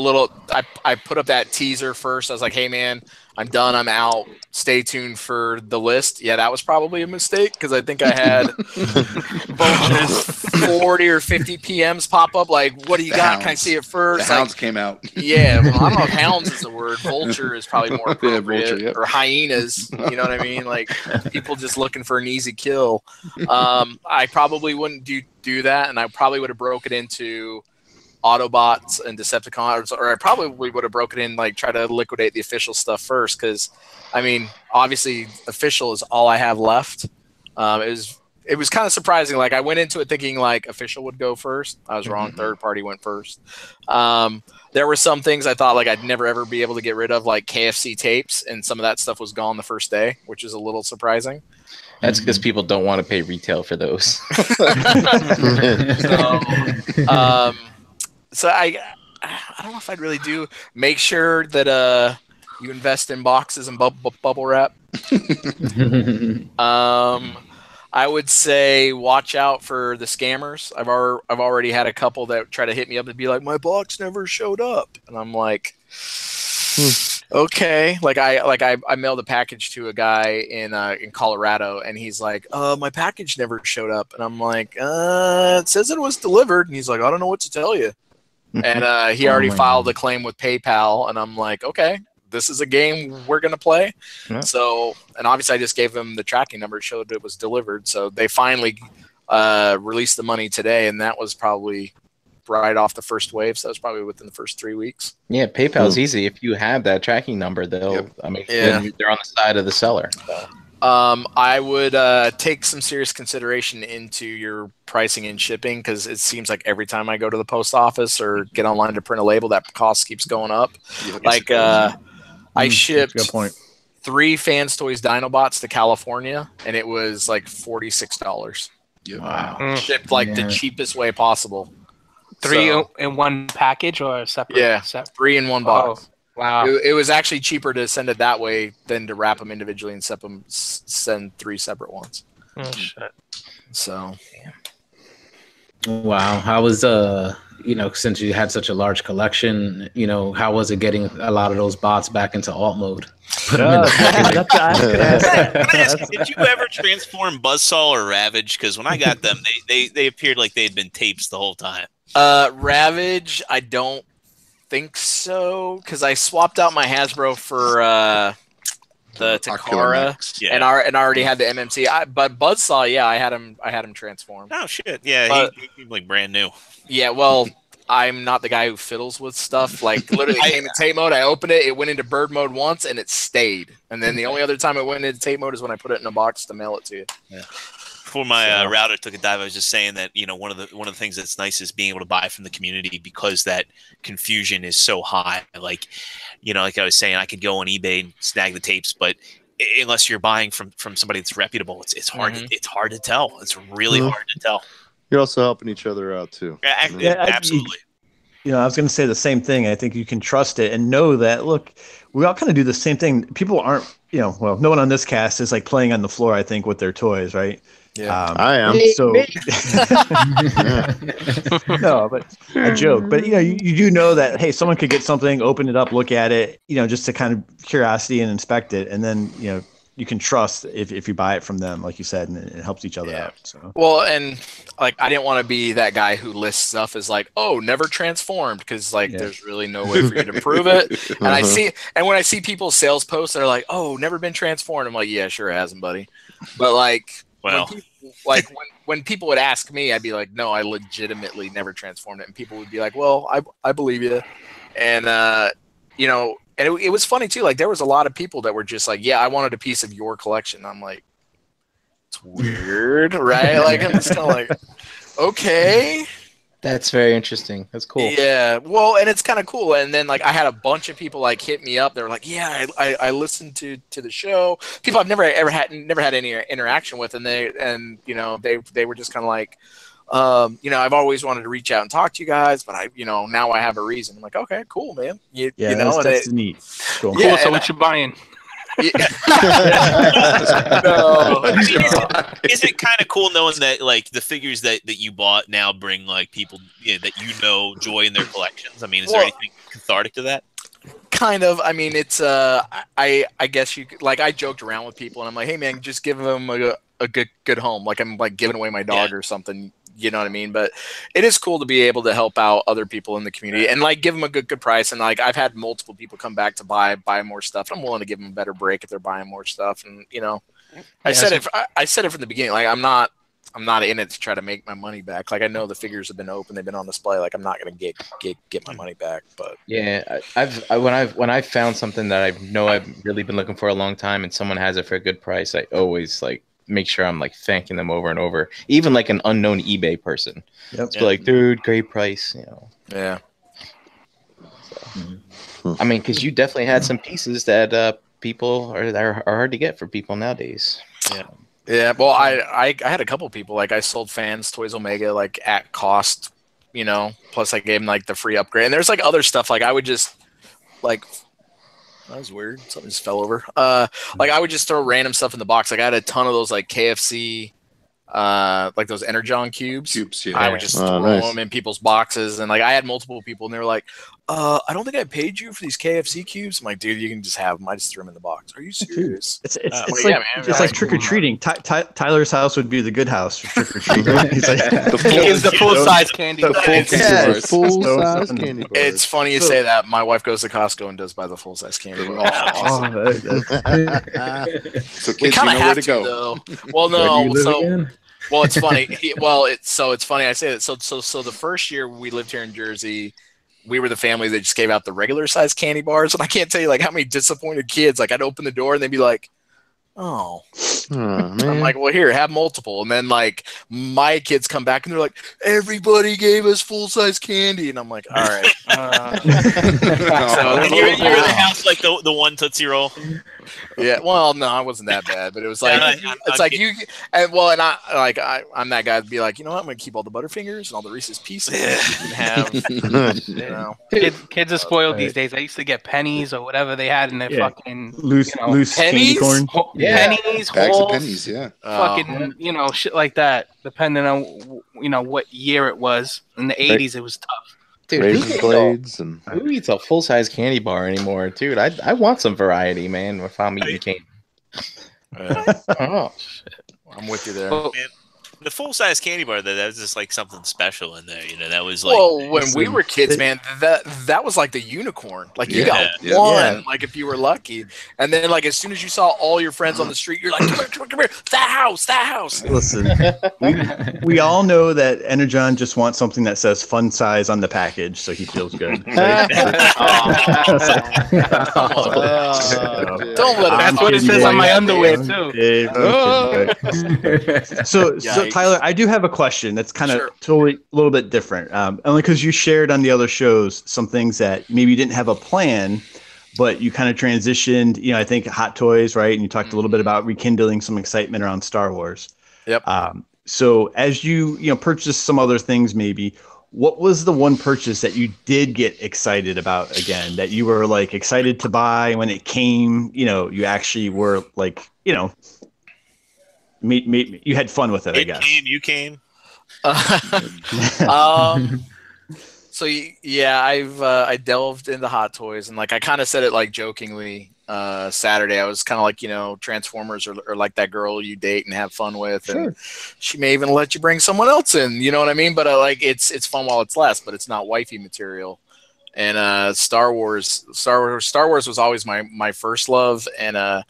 I put up that teaser first. I was like, hey man, I'm done. I'm out. Stay tuned for the list. Yeah, that was probably a mistake because I think I had 40 or 50 PMs pop up. Like, what do you got? Hounds. Can I see it first? The hounds came out. Yeah, well, I don't know if hounds is the word. Vulture is probably more appropriate. Vulture, yep. Or hyenas. You know what I mean? Like people just looking for an easy kill. I probably wouldn't do that, and I probably would have broke it into Autobots and Decepticons, or I probably would have broken in, like, try to liquidate the official stuff first, because I mean, obviously official is all I have left. It was kind of surprising. Like I went into it thinking like official would go first. I was wrong. Third party went first. There were some things I thought like I'd never ever be able to get rid of, like KFC tapes, and some of that stuff was gone the first day, which is a little surprising. That's because people don't want to pay retail for those. So I don't know if I'd really do. Make sure that you invest in boxes and bubble wrap. I would say watch out for the scammers. I've already had a couple that try to hit me up and be like, my box never showed up, and I'm like, okay. Like I mailed a package to a guy in Colorado, and he's like, my package never showed up, and I'm like, it says it was delivered, and he's like, I don't know what to tell you. And he already filed a claim with PayPal, and I'm like, okay, this is a game we're going to play. Yeah. So, and obviously I just gave them the tracking number. It showed it was delivered. So they finally released the money today, and that was probably right off the first wave. So that was probably within the first 3 weeks. Yeah, PayPal's easy. If you have that tracking number, they'll, I mean, they're on the side of the seller. So. I would take some serious consideration into your pricing and shipping, because it seems like every time I go to the post office or get online to print a label, that cost keeps going up. Like I shipped 3 Fans Toys Dinobots to California, and it was like $46. Wow! Shipped like the cheapest way possible. 3 in one package or separate? Yeah, 3 in one box. Oh. Wow. It was actually cheaper to send it that way than to wrap them individually and send 3 separate ones. Oh, shit. So. Wow. How was, since you had such a large collection, how was it getting a lot of those bots back into alt mode? Did you ever transform Buzzsaw or Ravage? Because when I got them, they appeared like they had been tapes the whole time. Ravage, I don't think so, because I swapped out my Hasbro for the Takara, and I already had the MMC. But Buzzsaw, yeah, I had him transformed. Oh shit, yeah, he like brand new. Yeah, well, I'm not the guy who fiddles with stuff. Like literally, it came in tape mode. I opened it, it went into bird mode once, and it stayed. And then the only other time it went into tape mode is when I put it in a box to mail it to you. Yeah. Before my router took a dive, I was just saying that one of the things that's nice is being able to buy from the community, because that confusion is so high. Like, like I was saying, I could go on eBay and snag the tapes, but unless you're buying from somebody that's reputable, it's hard. It's hard to tell. It's really hard to tell. You're also helping each other out too. Yeah, absolutely. I was going to say the same thing. I think you can trust it and know that. Look, we all kind of do the same thing. People aren't, no one on this cast is like playing on the floor, I think, with their toys, right? Yeah, I am. So, no, but a joke. But you do know that, hey, someone could get something, open it up, look at it, just to kind of curiosity and inspect it, and then you can trust if you buy it from them, like you said, and it helps each other out. So. Well, and like I didn't want to be that guy who lists stuff as like, oh, never transformed, because there's really no way for you to prove it. And when I see people's sales posts, they're like, oh, never been transformed. I'm like, yeah, sure it hasn't, buddy. But like. Well, when people would ask me, I'd be like, no, I legitimately never transformed it. And people would be like, well, I believe you. And, and it was funny too. Like there was a lot of people that were just like, yeah, I wanted a piece of your collection. I'm like, it's weird, right? Like, I'm just kind of like, okay. That's very interesting. That's cool. Yeah. Well, and it's kind of cool. And then like I had a bunch of people like hit me up. They were like, yeah, I listened to the show. People I've never had any interaction with, and they were just kind of like, I've always wanted to reach out and talk to you guys, but now I have a reason. I'm like, okay, cool, man. That's neat. Cool. Yeah, so what you buying? No. Is it kind of cool knowing that like the figures that you bought now bring like people that joy in their collections? I mean, is there anything cathartic to that? Kind of. I mean, it's I guess you could, like I joked around with people and I'm like, hey man, just give them a good home. Like I'm like giving away my dog or something. You know what I mean? But it is cool to be able to help out other people in the community and like give them a good price. And like I've had multiple people come back to buy more stuff. I'm willing to give them a better break if they're buying more stuff. And I said it from the beginning. Like I'm not in it to try to make my money back. Like I know the figures have been open, they've been on display. Like I'm not going to get my money back. But yeah, when I've found something that I know I've really been looking for a long time, and someone has it for a good price, I always like make sure I'm like thanking them over and over, even like an unknown eBay person. Yep. So like, dude, great price, Yeah. So, I mean, because you definitely had some pieces that people are hard to get for people nowadays. Yeah. Yeah, well, I had a couple people, like I sold fans Toys Omega like at cost, plus I gave them like the free upgrade. And there's like other stuff like I would just like that was weird. Something just fell over. Like I would just throw random stuff in the box. Like I had a ton of those like KFC like those Energon cubes. I would just throw them in people's boxes, and like I had multiple people, and they were like, "I don't think I paid you for these KFC cubes." I'm like, "Dude, you can just have them. I just threw them in the box. Are you serious?" It's like trick or treating. Tyler's house would be the good house for trick or treating. He's like the full size candy. The full size candy bars. It's funny you say that. My wife goes to Costco and does buy the full size candy bars. So kids, you know where to go. Though. Well, no. Well, it's funny. It's funny I say that. So the first year we lived here in Jersey, we were the family that just gave out the regular size candy bars, and I can't tell you like how many disappointed kids. Like I'd open the door and they'd be like, "Oh, man." I'm like, "Well, here, have multiple." And then like my kids come back and they're like, "Everybody gave us full size candy," and I'm like, "All right." So you're in the house like the one Tootsie Roll. Yeah, well, no, I wasn't that bad, but it was like you, and I'm that guy to be like, you know what, I'm gonna keep all the Butterfingers and all the Reese's Pieces. Kids are spoiled these days. I used to get pennies or whatever they had in their fucking loose pennies, candy corn. Pennies, bags whole, of pennies, fucking shit like that. Depending on what year it was. In the 80s, it was tough. Dude, who eats a full size candy bar anymore, dude? I want some variety, man. If I'm eating candy, oh shit, I'm with you there. Well, the full size candy bar, that was just like something special in there. That was like. Well, when we were kids, man, that was like the unicorn. Like you got one, like if you were lucky, and then like as soon as you saw all your friends on the street, you're like, come here, that house. Listen, we all know that Energon just wants something that says "fun size" on the package, so he feels good. Don't let him. That's what it says on my underwear too. So Tyler, I do have a question that's kind of totally a little bit different. Only because you shared on the other shows some things that maybe you didn't have a plan, but you kind of transitioned. I think Hot Toys, right? And you talked a little bit about rekindling some excitement around Star Wars. Yep. So as you purchased some other things, maybe what was the one purchase that you did get excited about again? That you were like excited to buy when it came? You actually were like you had fun with it, I guess. You came. So yeah, I delved into Hot Toys, and like I kind of said it like jokingly Saturday. I was kind of like Transformers or like that girl you date and have fun with, and she may even let you bring someone else in. You know what I mean? But like it's fun while it's lasts, but it's not wifey material. And Star Wars was always my first love, and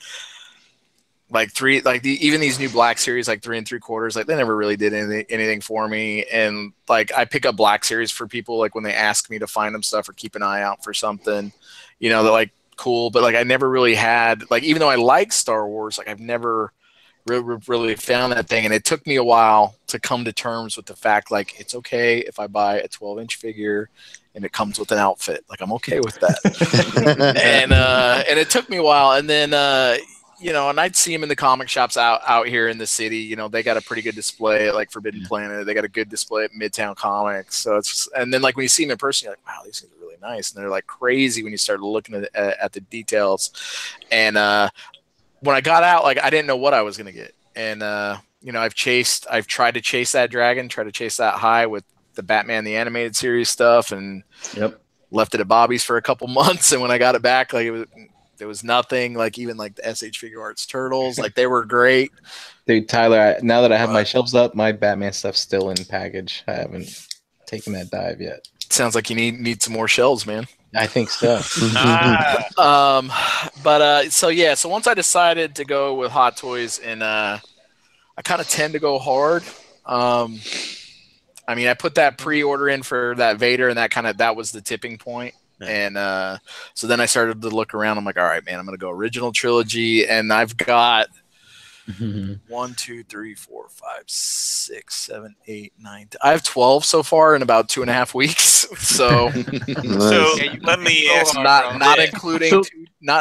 even these new Black Series, like 3 3/4, like they never really did anything for me. And like I pick up Black Series for people like when they ask me to find them stuff or keep an eye out for something, they're like cool. But like I never really had like, even though I like Star Wars, like I've never really found that thing. And it took me a while to come to terms with the fact like it's okay if I buy a 12-inch figure and it comes with an outfit. Like I'm okay with that. and it took me a while, and then and I'd see them in the comic shops out here in the city. They got a pretty good display at like Forbidden Planet. They got a good display at Midtown Comics. So and then like when you see them in person, you're like, wow, these things are really nice. And they're like crazy when you start looking at the details. And when I got out, like I didn't know what I was gonna get, and I've tried to chase that dragon, try to chase that high with the Batman the animated series stuff, and left it at Bobby's for a couple months, and when I got it back, like there was nothing. Like even like the SH Figure Arts Turtles, like they were great. Dude, Tyler, now that I have my shelves up, my Batman stuff's still in package. I haven't taken that dive yet. Sounds like you need some more shelves, man. I think so. So once I decided to go with Hot Toys, and I kind of tend to go hard. I mean, I put that pre-order in for that Vader, and that was the tipping point. And so then I started to look around. I'm like, all right, man, I'm gonna go original trilogy, and I've got 1, 2, 3, 4, 5, 6, 7, 8, 9. I have 12 so far in about 2.5 weeks. So, let me ask, not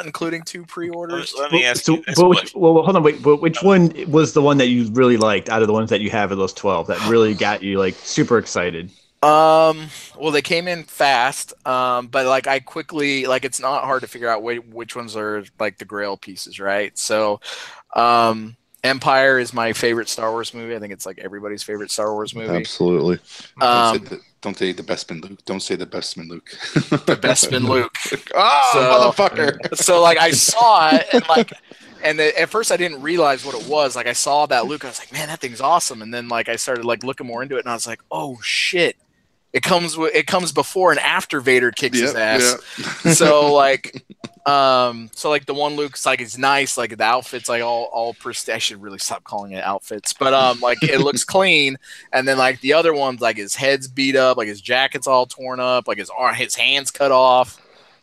including 2 pre-orders. Let me ask you this question. Well, hold on, wait. But which one was the one that you really liked out of the ones that you have of those 12 that really got you like super excited? Well, they came in fast, but like I quickly, like it's not hard to figure out which ones are like the Grail pieces, right? So, Empire is my favorite Star Wars movie. I think it's like everybody's favorite Star Wars movie. Absolutely. Don't say the Bestman Luke. Don't say the Bestman Luke. The Bestman Luke. Motherfucker. So like I saw it and at first I didn't realize what it was. Like I saw that Luke, I was like, man, that thing's awesome. And then like I started like looking more into it, and I was like, oh shit. It comes before and after Vader kicks his ass. Yeah. So like the one Luke's like it's nice, like the outfit's like all prestige. I should really stop calling it outfits, but like it looks clean. And then like the other one's like his head's beat up, like his jacket's all torn up, like his hands cut off,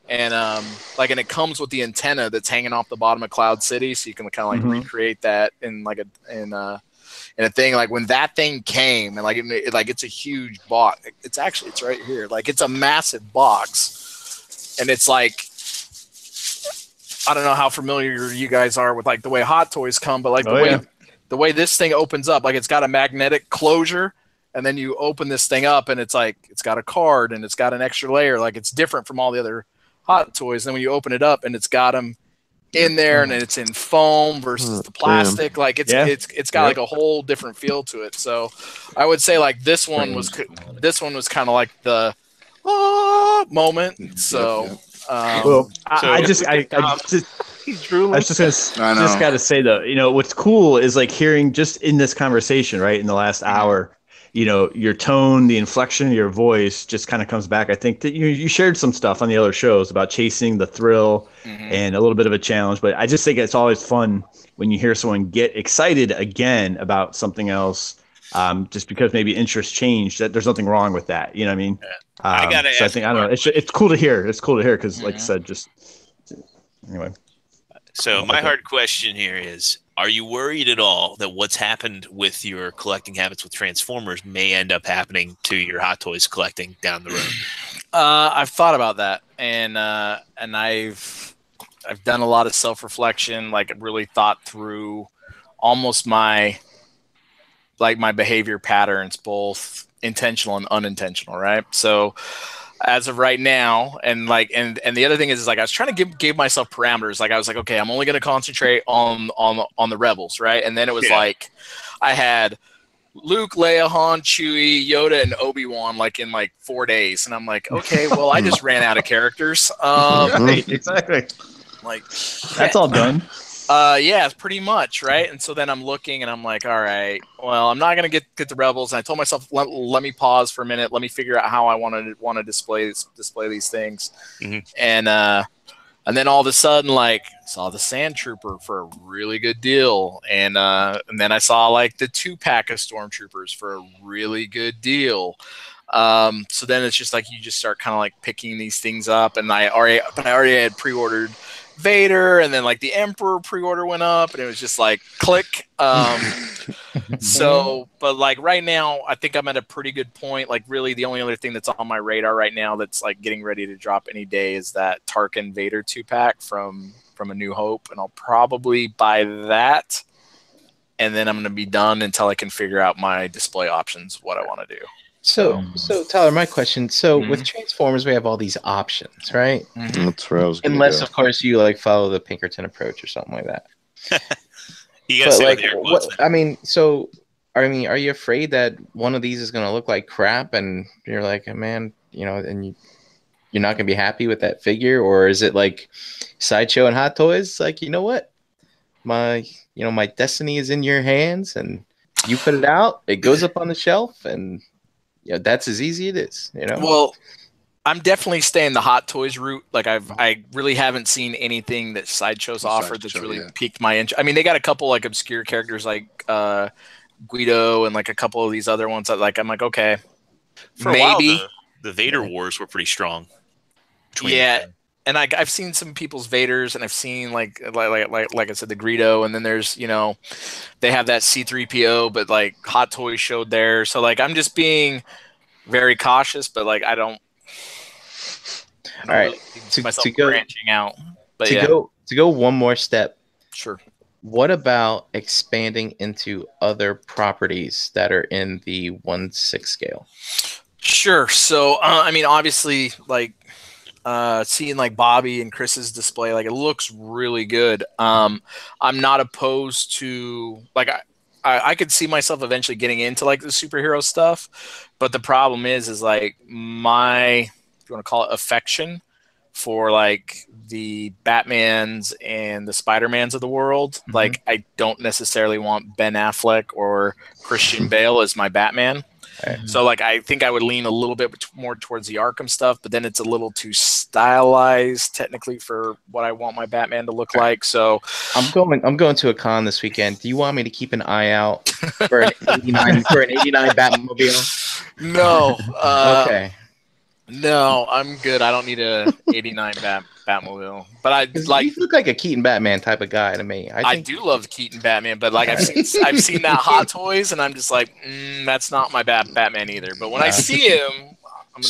and and it comes with the antenna that's hanging off the bottom of Cloud City, so you can kind of like recreate that in a thing. Like when that thing came, and like it's a huge box. It's right here. Like it's a massive box, and it's like I don't know how familiar you guys are with like the way Hot Toys come, but like the way this thing opens up, like it's got a magnetic closure, and then you open this thing up, and it's like it's got a card and it's got an extra layer. Like it's different from all the other Hot Toys. And then when you open it up, and it's got them in there, and it's in foam versus the plastic. Like it's got like a whole different feel to it. So I would say like this one was kind of like the moment. So I just got to say though, you know, what's cool is like hearing just in this conversation, right, in the last hour, you know, your tone, the inflection of your voice just kind of comes back. I think that you shared some stuff on the other shows about chasing the thrill and a little bit of a challenge, but I just think it's always fun when you hear someone get excited again about something else, just because maybe interest changed. That there's nothing wrong with that. You know what I mean? I gotta so I think I don't know. It's cool to hear. It's cool to hear because, like I said, just anyway. So my hard question here is: are you worried at all that what's happened with your collecting habits with Transformers may end up happening to your Hot Toys collecting down the road? I've thought about that, and I've done a lot of self-reflection, like really thought through almost my behavior patterns, both intentional and unintentional, right? So as of right now, and the other thing is like I was trying to give myself parameters. Like I was like, okay, I'm only going to concentrate on the Rebels, right? And then it was like I had Luke, Leia, Han, Chewie, Yoda, and Obi-Wan like in like 4 days, and I'm like, okay, well I just ran out of characters. Right, exactly. Like that's all done. Yeah, pretty much, right? And so then I'm looking, and I'm like, all right, well, I'm not gonna get the Rebels. And I told myself, let me pause for a minute, let me figure out how I want to display these things. And then all of a sudden, like, saw the Sand Trooper for a really good deal, and then I saw like the 2-pack of Stormtroopers for a really good deal. So then it's just like you just start kind of like picking these things up, and I already had pre-ordered Vader, and then like the Emperor pre-order went up, and it was just like click. So, but like right now, I think I'm at a pretty good point. Like really, the only other thing that's on my radar right now that's like getting ready to drop any day is that Tarkin Vader 2-pack from A New Hope, and I'll probably buy that, and then I'm going to be done until I can figure out my display options, what I want to do. So Tyler, my question. So with Transformers, we have all these options, right? That's where I was. Unless, of course, you like follow the Pinkerton approach or something like that. You gotta But say like, with your quotes, what? I mean, so I mean, are you afraid that one of these is gonna look like crap, and you're like, man, and you're not gonna be happy with that figure, or is it like Sideshow and Hot Toys? Like, you know what, my destiny is in your hands, and you put it out, it goes up on the shelf, and that's as easy it is. Well, I'm definitely staying the Hot Toys route. Like I really haven't seen anything that Sideshow's offered that's really piqued my interest. I mean, they got a couple like obscure characters like Guido and like a couple of these other ones that like I'm like, okay, for maybe. a while, the Vader Wars were pretty strong. Yeah, and I've seen some people's Vaders, and I've seen like I said, the Greedo, and then there's they have that C-3PO, but like Hot Toys showed there, so like I'm just being very cautious, but like I don't. All right, really to go branching out, but to go one more step. Sure. What about expanding into other properties that are in the 1/6 scale? Sure. So I mean, obviously, like seeing like Bobby and Chris's display, like it looks really good. I'm not opposed to like I could see myself eventually getting into like the superhero stuff, but the problem is like my, if you want to call it, affection for like the Batmans and the Spider-Mans of the world. Mm-hmm. Like I don't necessarily want Ben Affleck or Christian Bale as my Batman. Right. So like I think I would lean a little bit more towards the Arkham stuff, but then it's a little too stylized technically for what I want my Batman to look like. So I'm going to a con this weekend. Do you want me to keep an eye out for an 89 Batmobile? No. Okay. No, I'm good. I don't need a 89 Batmobile. But I like. You look like a Keaton Batman type of guy to me. I do love the Keaton Batman, but like I've seen that Hot Toys, and I'm just like, that's not my Batman either. But when I see him,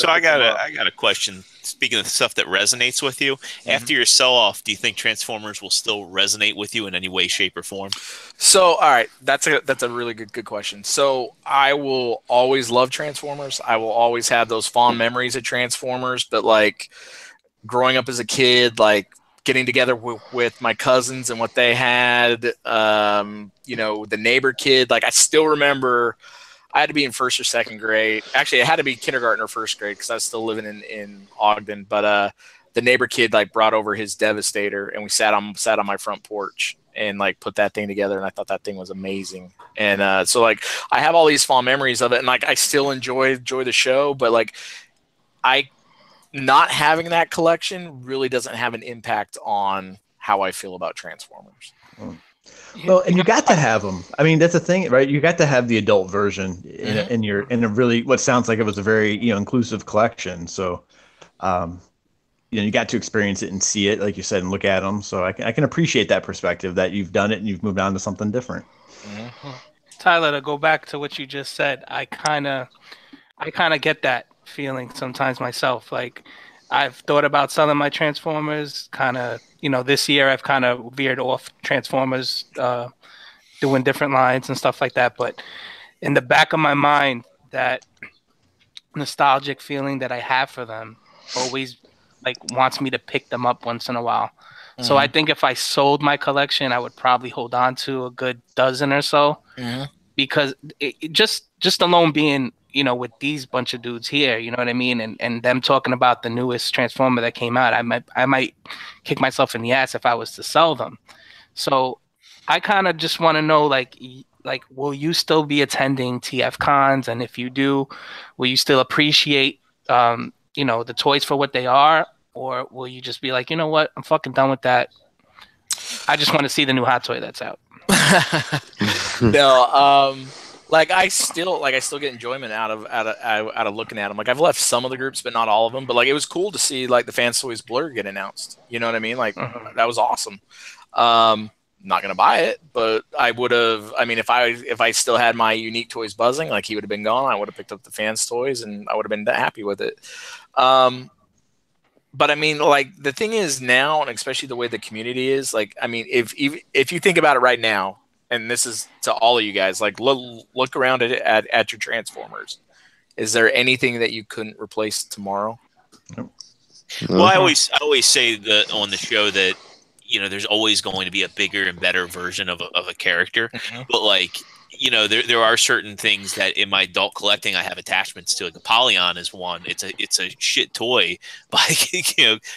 I got a question. Speaking of stuff that resonates with you, after your sell-off, do you think Transformers will still resonate with you in any way, shape, or form? So, all right, that's a really good question. So, I will always love Transformers. I will always have those fond memories of Transformers. But like growing up as a kid, like getting together with my cousins and what they had, the neighbor kid. Like I still remember. I had to be in first or second grade. Actually, I had to be kindergarten or first grade because I was still living in Ogden. But the neighbor kid like brought over his Devastator, and we sat on my front porch and like put that thing together. And I thought that thing was amazing. And so like I have all these fond memories of it, and like I still enjoy the show. But like I not having that collection really doesn't have an impact on how I feel about Transformers. Well, and you got to have them. I mean, that's the thing, right? You got to have the adult version in a really what sounds like it was a very inclusive collection. So, you got to experience it and see it, like you said, and look at them. So I can appreciate that perspective that you've done it and you've moved on to something different. Mm-hmm. Tyler, to go back to what you just said, I kind of get that feeling sometimes myself. Like I've thought about selling my Transformers. Kind of, this year I've kind of veered off Transformers, doing different lines and stuff like that. But in the back of my mind, that nostalgic feeling that I have for them always like wants me to pick them up once in a while. Mm-hmm. So I think if I sold my collection, I would probably hold on to a good dozen or so, because it just alone being, with these bunch of dudes here, you know what I mean? And them talking about the newest Transformer that came out, I might kick myself in the ass if I was to sell them. So I kind of just want to know, like, will you still be attending TF cons? And if you do, will you still appreciate, the toys for what they are? Or will you just be like, you know what? I'm fucking done with that. I just want to see the new Hot Toy that's out. No, I still get enjoyment out of looking at them. Like I've left some of the groups, but not all of them. But like it was cool to see like the Fans Toys Blur get announced. You know what I mean? Like that was awesome. Not gonna buy it, but I would have. I mean, if I still had my Unique Toys buzzing, like he would have been gone, I would have picked up the Fans Toys, and I would have been happy with it. But I mean, like the thing is now, and especially the way the community is, like, I mean, if you think about it right now, and this is to all of you guys, like look around at your Transformers. Is there anything that you couldn't replace tomorrow? Well, I always say that on the show that there's always going to be a bigger and better version of a character, but like, there are certain things that in my adult collecting I have attachments to. Like Apollyon is one. It's a shit toy by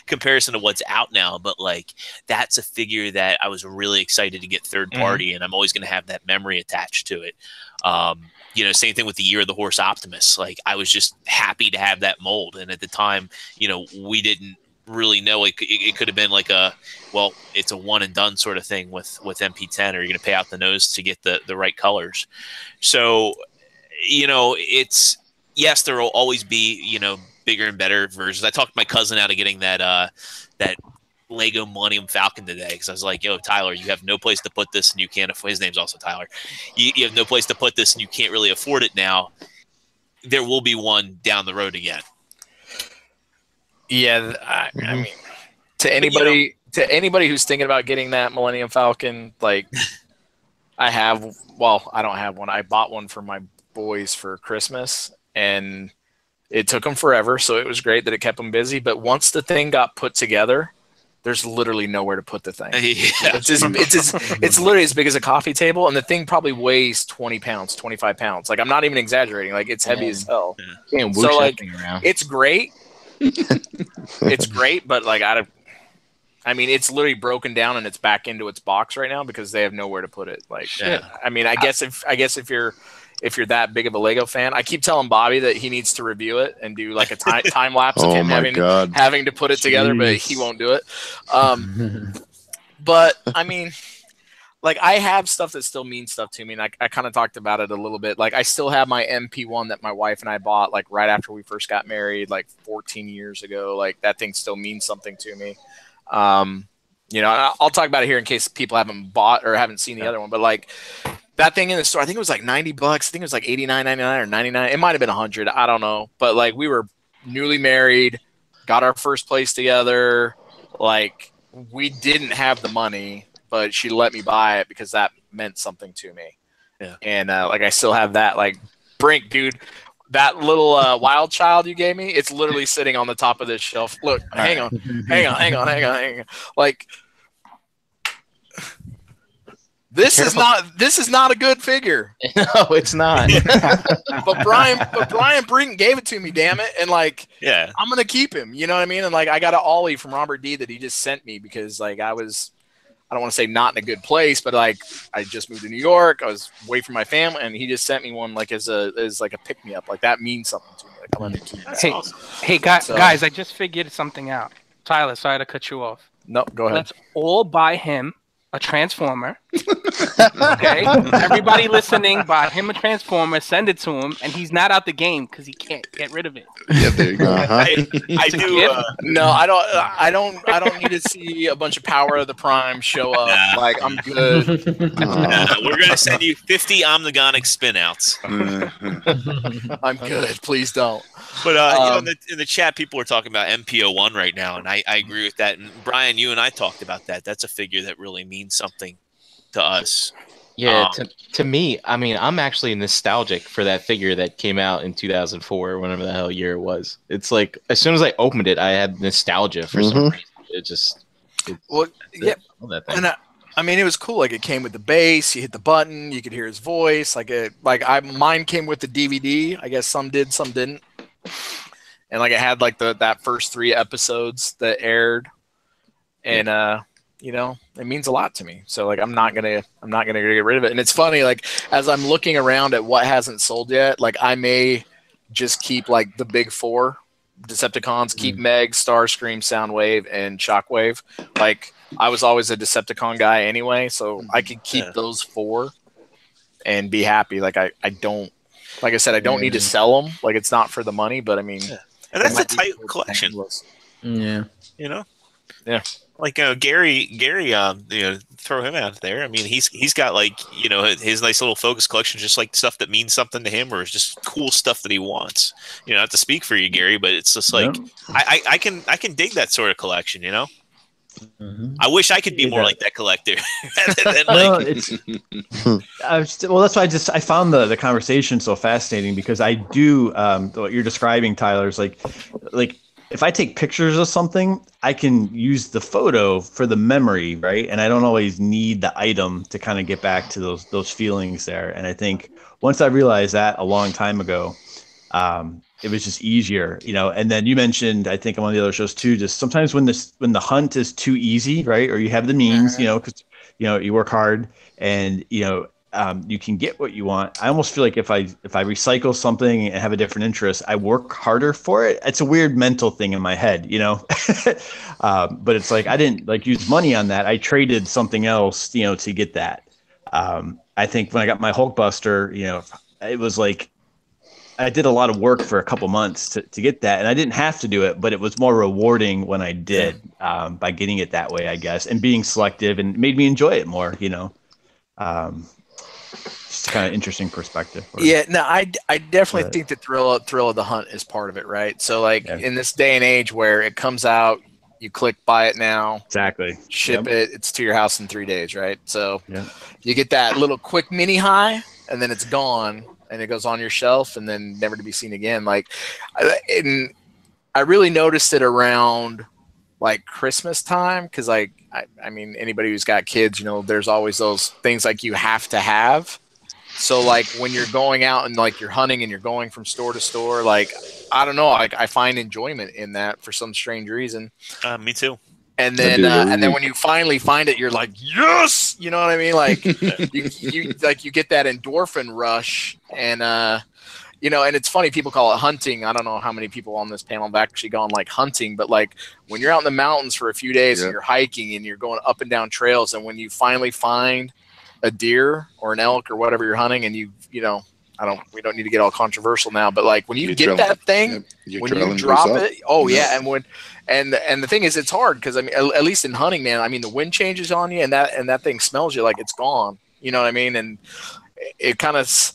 comparison to what's out now, but like that's a figure that I was really excited to get third party, and I'm always going to have that memory attached to it. Same thing with the Year of the Horse Optimus. Like I was just happy to have that mold, and at the time, we didn't really know it could have been like it's a one and done sort of thing with MP10, or you're going to pay out the nose to get the right colors. So it's, yes, there will always be bigger and better versions. I talked my cousin out of getting that Lego Millennium Falcon today, because I was like, yo, Tyler, you have no place to put this, and you can't afford, his name's also Tyler, you have no place to put this and you can't really afford it now. There will be one down the road again. Yeah, I mean, to anybody who's thinking about getting that Millennium Falcon, like I don't have one. I bought one for my boys for Christmas, and it took them forever, so it was great that it kept them busy. But once the thing got put together, there's literally nowhere to put the thing. Yeah. It's literally as big as a coffee table, and the thing probably weighs 20 pounds, 25 pounds. Like I'm not even exaggerating. Like it's heavy as hell. Yeah. So like, it's great. It's great, but like I mean, it's literally broken down and it's back into its box right now because they have nowhere to put it. Like, I mean, I guess if you're that big of a Lego fan, I keep telling Bobby that he needs to review it and do like a time lapse of him having to put it together, but he won't do it. But I mean, like I have stuff that still means stuff to me, and I kind of talked about it a little bit. Like I still have my MP1 that my wife and I bought like right after we first got married, like 14 years ago. Like that thing still means something to me. I'll talk about it here in case people haven't bought or haven't seen the other one. But like that thing in the store, I think it was like $90. I think it was like $89.99 or $99. It might have been $100. I don't know. But like we were newly married, got our first place together. Like we didn't have the money, but she let me buy it because that meant something to me. Yeah. And like I still have that. Like Brink, dude, that little wild child you gave me, it's literally sitting on the top of this shelf. Look, hang on. Like this is not a good figure. No, it's not. but Brian Brink gave it to me, damn it. And like, yeah, I'm gonna keep him. You know what I mean? And like I got an Ollie from Robert D that he just sent me because like I don't want to say not in a good place, but like I just moved to New York. I was away from my family, and he just sent me one like as like a pick me up. Like that means something to me. Like I'm gonna keep it. Hey, guys, I just figured something out. Tyler, sorry to cut you off. No, go ahead. Let's all buy him a Transformer. Okay, everybody listening, buy him a Transformer, send it to him, and he's not out the game because he can't get rid of it. Yeah, there you go. I do. No, I don't need to see a bunch of Power of the Prime show up. Nah. Like I'm good. We're gonna send you 50 Omnigonic spinouts. I'm good. Please don't. But in the chat, people are talking about MPO1 right now, and I agree with that. And Brian, you and I talked about that. That's a figure that really means something to us. Yeah, to me, I mean, I'm actually nostalgic for that figure that came out in 2004, or whenever the hell year it was. It's like as soon as I opened it, I had nostalgia for some reason. And I mean, it was cool. Like it came with the base. You hit the button, you could hear his voice. Mine came with the DVD. I guess some did, some didn't. And like it had like that first 3 episodes that aired, and it means a lot to me. So like I'm not gonna get rid of it. And it's funny, like as I'm looking around at what hasn't sold yet, like I may just keep like the big 4 Decepticons, keep Meg, Starscream, Soundwave, and Shockwave. Like I was always a Decepticon guy anyway, so I could keep those 4 and be happy. Like I don't, like I said, I don't need to sell them. Like it's not for the money, but I mean, and that's a tight collection. Yeah, yeah. Like Gary, throw him out there. I mean, he's got like his nice little focus collection, just like stuff that means something to him, or is just cool stuff that he wants. Not to speak for you, Gary, but it's just like I can dig that sort of collection. I wish I could be more like that collector. Well, that's why I found the conversation so fascinating, because I do what you're describing, Tyler, is like if I take pictures of something, I can use the photo for the memory, right? And I don't always need the item to kind of get back to those feelings there. And I think once I realized that a long time ago, it was just easier, you know. And then you mentioned, I think on one of the other shows too, just sometimes when the hunt is too easy, right? Or you have the means, you know, because you work hard and you can get what you want. I almost feel like if I recycle something and have a different interest, I work harder for it. It's a weird mental thing in my head, you know. But it's like I didn't like use money on that. I traded something else, you know, to get that. I think when I got my Hulkbuster, you know, it was like I did a lot of work for a couple months to get that, and I didn't have to do it, but it was more rewarding when I did, by getting it that way, I guess, and being selective, and made me enjoy it more, you know. Just kind of interesting perspective. Yeah, no, I definitely think the thrill of the hunt is part of it, right? So like in this day and age where it comes out, you click buy it now, exactly, ship it, it's to your house in 3 days, right? So you get that little quick mini high, and then it's gone, and it goes on your shelf, and then never to be seen again. Like, and I really noticed it around like Christmas time, because like I mean, anybody who's got kids, you know, there's always those things like you have to have. So like when you're going out and like you're hunting and you're going from store to store, like I don't know, I find enjoyment in that for some strange reason. Me too. And then when you finally find it, you're like, yes, you know what I mean? Like you get that endorphin rush, and you know, and it's funny, people call it hunting. I don't know how many people on this panel have actually gone like hunting, but like when you're out in the mountains for a few days and you're hiking and you're going up and down trails, and when you finally find a deer or an elk or whatever you're hunting, and you know, we don't need to get all controversial now, but like when you get that thing, when you drop it, and the thing is, it's hard because I mean, at least in hunting, man, I mean, the wind changes on you, and that thing smells you like it's gone. You know what I mean? And it kind of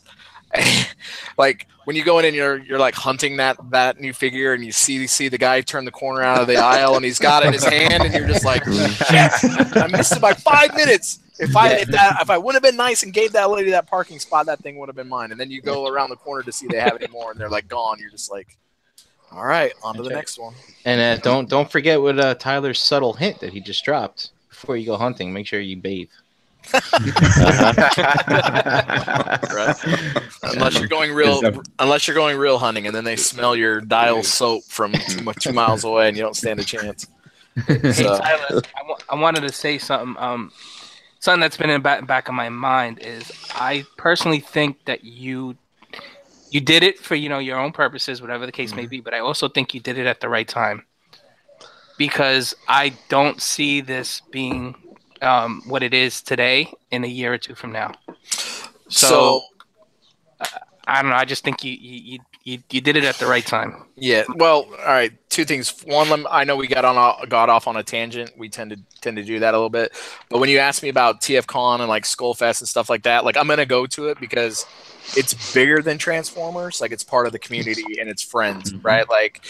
like when you go in and you're like hunting that new figure, and you see the guy turn the corner out of the aisle, and he's got it in his hand, and you're just like, shit, I missed it by 5 minutes. If I would have been nice and gave that lady that parking spot, that thing would have been mine. And then you go around the corner to see they have any more, and they're like gone. You're just like, all right, on to the next one. And don't forget what Tyler's subtle hint that he just dropped before you go hunting. Make sure you bathe. Right. Unless you're going real hunting, and then they smell your dial soap from 2 miles away, and you don't stand a chance. Hey, Tyler, I wanted to say something. Something that's been in the back of my mind is I personally think that you did it for, you know, your own purposes, whatever the case may be, but I also think you did it at the right time, because I don't see this being what it is today in a year or two from now. So I don't know. I just think you did it at the right time. Yeah. Well, all right. Two things. One, I know we got off on a tangent. We tend to do that a little bit. But when you ask me about TFCon and like Skullfest and stuff like that, like I'm gonna go to it because it's bigger than Transformers. Like it's part of the community and it's friends, right? Like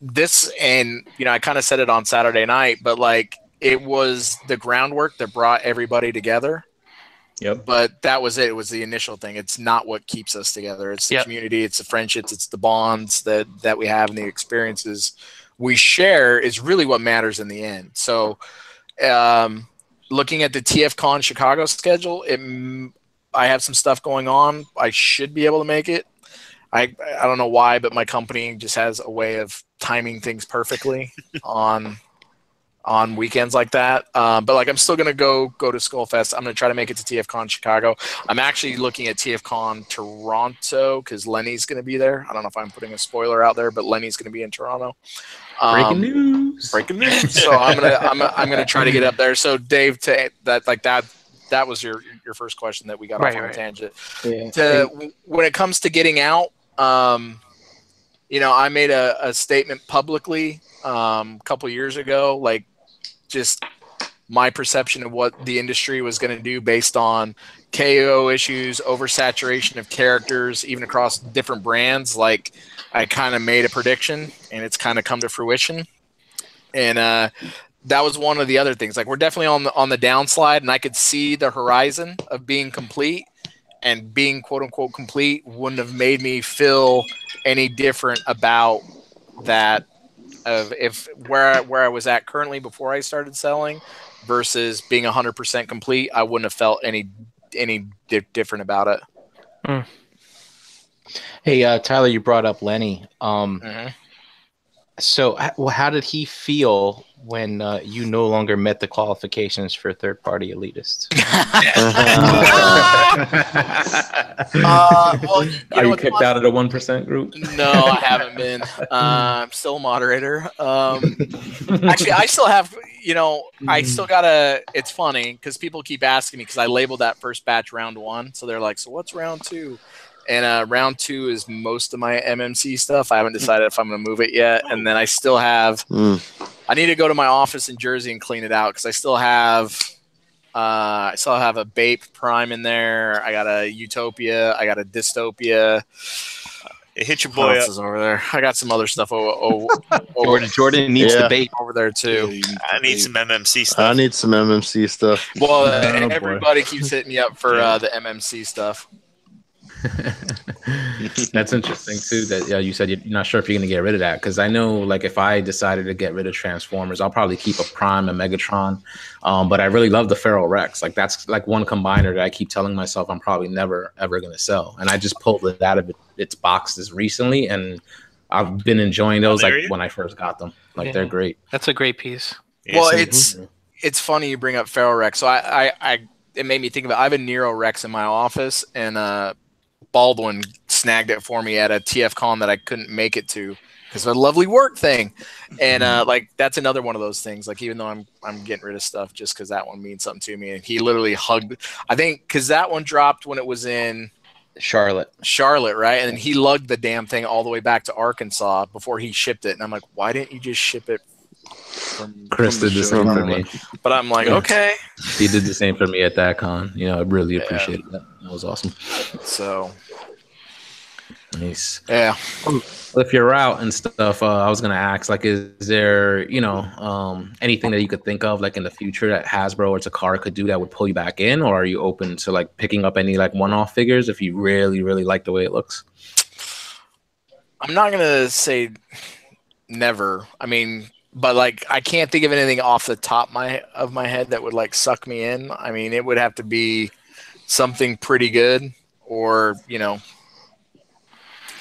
this, and you know, I kind of said it on Saturday night, but like it was the groundwork that brought everybody together. Yep. But that was it. It was the initial thing. It's not what keeps us together. It's the community. It's the friendships. It's the bonds that we have, and the experiences we share is really what matters in the end. So, looking at the TFCon Chicago schedule, I have some stuff going on. I should be able to make it. I don't know why, but my company just has a way of timing things perfectly on weekends like that. But like I'm still gonna go to Skullfest. I'm gonna try to make it to TFCon Chicago. I'm actually looking at TFCon Toronto because Lenny's gonna be there. I don't know if I'm putting a spoiler out there, but Lenny's gonna be in Toronto. Breaking news. So I'm gonna try to get up there. So Dave, that was your first question that we got off on a tangent. Yeah. When it comes to getting out, you know, I made a statement publicly a couple years ago, like just my perception of what the industry was going to do based on KO issues, oversaturation of characters, even across different brands. Like I kind of made a prediction, and it's kind of come to fruition. And that was one of the other things. Like we're definitely on the downslide, and I could see the horizon of being complete, and being quote unquote complete wouldn't have made me feel any different about that of if where I was at currently before I started selling versus being 100% complete, I wouldn't have felt any different about it. Mm. Hey, Tyler, you brought up Lenny. Mm-hmm. So how did he feel when you no longer met the qualifications for third-party elitists? Well, are you kicked out of the 1% group? No, I haven't been. I'm still a moderator. Actually, I still have. I still gotta. It's funny because people keep asking me because I labeled that first batch round 1, so they're like, "So what's round 2?" And round 2 is most of my MMC stuff. I haven't decided if I'm going to move it yet. And then I still have. I need to go to my office in Jersey and clean it out because I still have. I still have a Bape Prime in there. I got a Utopia. I got a Dystopia. Hit your boy up over there. I got some other stuff. Jordan needs the Bape over there too. I need some MMC stuff. I need some MMC stuff. Well, everybody keeps hitting me up for the MMC stuff. That's interesting too. That you said you're not sure if you're going to get rid of that, because I know, like, if I decided to get rid of Transformers, I'll probably keep a Prime and Megatron. But I really love the Feral Rex. Like, that's like one combiner that I keep telling myself I'm probably never ever going to sell. And I just pulled it out of its boxes recently, and I've been enjoying those like when I first got them. Like, they're great. That's a great piece. Well, it's funny you bring up Feral Rex. So it made me think of it. I have a Nero Rex in my office, and Baldwin snagged it for me at a TFCon that I couldn't make it to because of a lovely work thing. And like, that's another one of those things. Like, even though I'm getting rid of stuff just because that one means something to me. And he literally hugged, I think, because that one dropped when it was in Charlotte, right? And then he lugged the damn thing all the way back to Arkansas before he shipped it. And I'm like, why didn't you just ship it? Chris did the same for me. But I'm like, okay. He did the same for me at that con. I really appreciated that. That was awesome. So nice. Yeah. If you're out and stuff, I was gonna ask, like, is there, anything that you could think of, like, in the future that Hasbro or Takara could do that would pull you back in, or are you open to, like, picking up any, like, one-off figures if you really, really like the way it looks? I'm not gonna say never. I mean, but, like, I can't think of anything off the top of my head that would, like, suck me in. I mean, it would have to be something pretty good, or I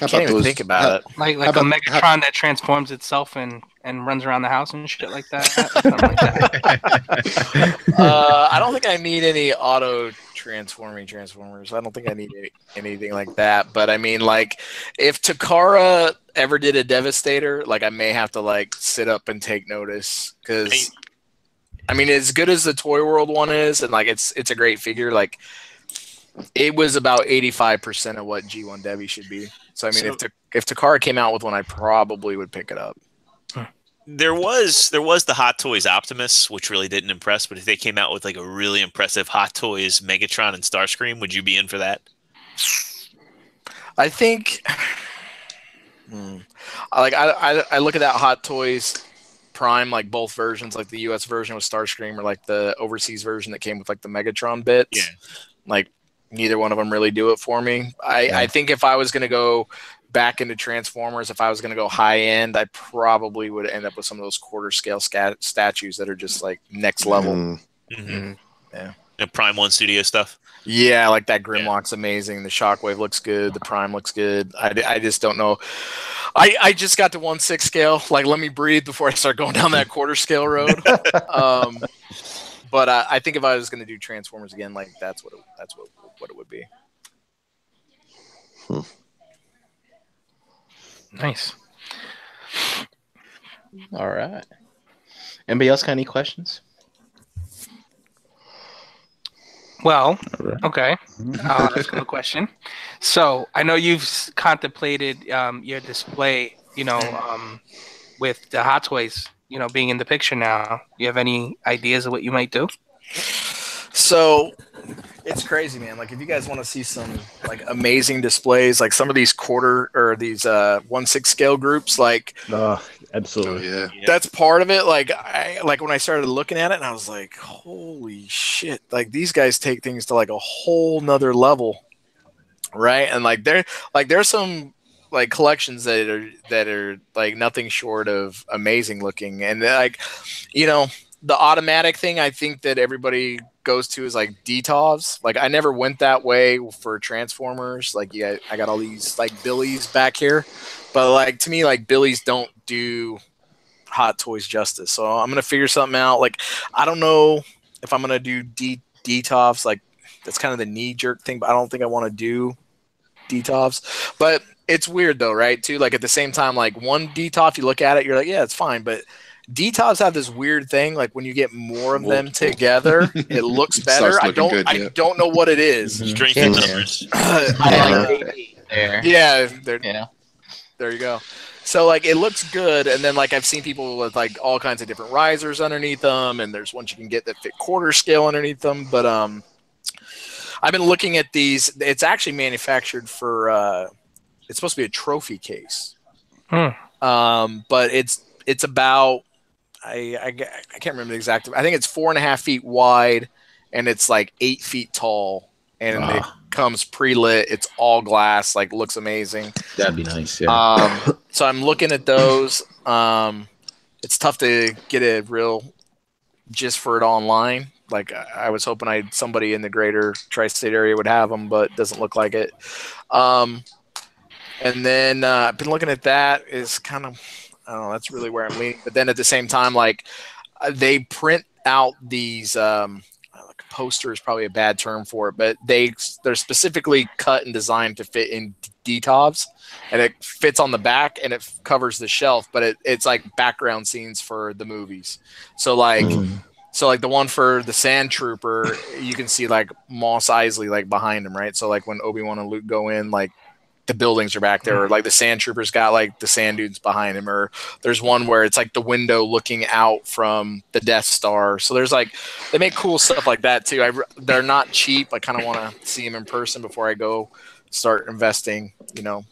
can't even think about it. Like a Megatron that transforms itself and runs around the house and shit like that. Something like that. I don't think I need any auto Transformers. I don't think I need anything like that. But I mean, like, if Takara ever did a Devastator, like, I may have to, like, sit up and take notice, because I mean, as good as the Toy World one is, and, like, it's a great figure, like, it was about 85% of what G1 Devi should be. So I mean, if Takara came out with one, I probably would pick it up. There was the Hot Toys Optimus, which really didn't impress. But if they came out with, like, a really impressive Hot Toys Megatron and Starscream, would you be in for that? I think, I look at that Hot Toys Prime, like, both versions, like the US version with Starscream or, like, the overseas version that came with, like, the Megatron bits. Yeah. Like, neither one of them really do it for me. I think if I was going to go back into Transformers, if I was going to go high end, I probably would end up with some of those quarter scale statues that are just, like, next level. Mm-hmm. Yeah. And Prime 1 Studio stuff. Yeah, like that Grimlock's amazing. The Shockwave looks good. The Prime looks good. I just don't know. I just got to 1/6 scale. Like, let me breathe before I start going down that quarter scale road. But I think if I was going to do Transformers again, like, that's what it would be. Nice. All right. Anybody else got any questions? Well, okay. That's a good question. So I know you've contemplated your display, with the Hot Toys, being in the picture now. You have any ideas of what you might do? So it's crazy, man. Like, if you guys want to see some, like, amazing displays, like some of these quarter or these 1/6 scale groups, like, absolutely, yeah, that's part of it. Like, when I started looking at it, and I was like, holy shit! Like, these guys take things to, like, a whole nother level, right? And, like, there's some like collections that are like nothing short of amazing looking, and like, you know, the automatic thing I think that everybody goes to is like Detovs. Like I never went that way for Transformers. Like yeah, I got all these like Billies back here, but like to me like Billies don't do Hot Toys justice. So I'm gonna figure something out. Like I don't know if I'm gonna do Detovs. Like that's kind of the knee jerk thing, but I don't think I want to do Detovs. But it's weird though, right? Too like at the same time, like one Detov, you look at it, you're like, yeah, it's fine, but Detovs have this weird thing, like when you get more of them together, it looks better. I don't know what it is. Strength in numbers. There you go. So like it looks good, and then like I've seen people with like all kinds of different risers underneath them, and there's ones you can get that fit quarter scale underneath them. But I've been looking at these. It's actually manufactured for. It's supposed to be a trophy case. But it's about. I can't remember the exact. I think it's 4.5 feet wide, and it's like 8 feet tall, and it comes pre-lit. It's all glass, like looks amazing. That'd be nice. Yeah. So I'm looking at those. It's tough to get a real gist for it online. Like I was hoping somebody in the greater tri-state area would have them, but it doesn't look like it. And then I've been looking at that. Is kind of. I don't know, that's really where I'm leaning. But then at the same time, like they print out these poster is probably a bad term for it, but they're specifically cut and designed to fit in Detovs, and it fits on the back and it covers the shelf, but it's like background scenes for the movies. So like the one for the Sand Trooper, you can see like Mos Eisley like behind him, right? So like when Obi-Wan and Luke go in, like the buildings are back there, or like the Sand Trooper's got like the sand dunes behind him, or there's one where it's like the window looking out from the Death Star. So there's like they make cool stuff like that too. They're not cheap. I kind of want to see them in person before I go start investing, $40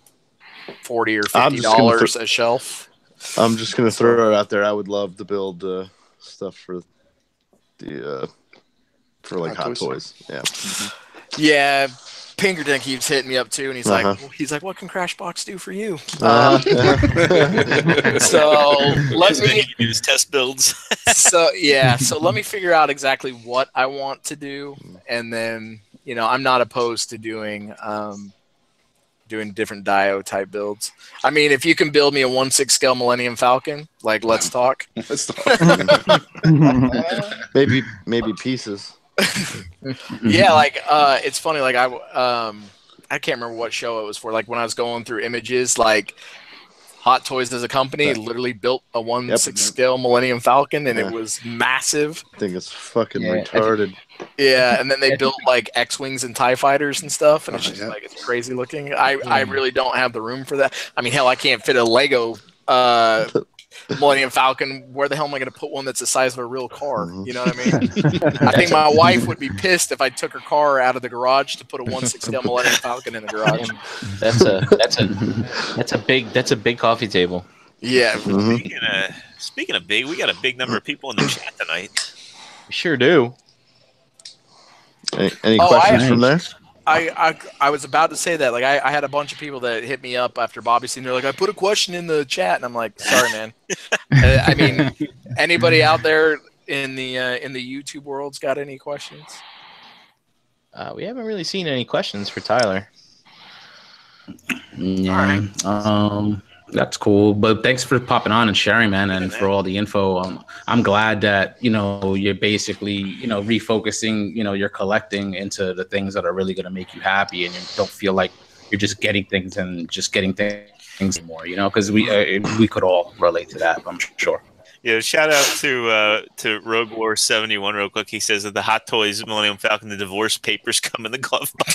or $50 a shelf. I'm just gonna throw it out there. I would love to build stuff for the for like Hot Toys. Yeah. Yeah. Pinkerton keeps hitting me up too, and he's like, "What can Crashbox do for you?" So let me use test builds. so let me figure out exactly what I want to do, and then I'm not opposed to doing different Dio type builds. I mean, if you can build me a 1/6 scale Millennium Falcon, like let's talk. Let's talk. maybe pieces. Yeah, like it's funny. Like I can't remember what show it was for. Like when I was going through images, like Hot Toys as a company literally built a 1/6 scale Millennium Falcon, and it was massive. I think it's fucking retarded. Yeah, and then they built like X-wings and TIE fighters and stuff, and it's just like it's crazy looking. I really don't have the room for that. I mean, hell, I can't fit a Lego Millennium Falcon. Where the hell am I going to put one that's the size of a real car? You know what I mean? I think my wife would be pissed if I took her car out of the garage to put a 1/6 scale Millennium Falcon in the garage. That's a big coffee table. Yeah. Speaking of big, we got a big number of people in the chat tonight. We sure do. Any questions from there? I was about to say that. Like I had a bunch of people that hit me up after Bobby scene. They're like, I put a question in the chat, and I'm like, sorry, man. I mean, anybody out there in the YouTube world's got any questions? We haven't really seen any questions for Tyler. Yeah. That's cool. But thanks for popping on and sharing, man, and for all the info. I'm glad that, you're basically, refocusing, your collecting into the things that are really going to make you happy, and you don't feel like you're just getting things anymore, because we could all relate to that, I'm sure. Yeah, shout out to Rogue War 71 real quick. He says that the Hot Toys Millennium Falcon, the divorce papers come in the glove box.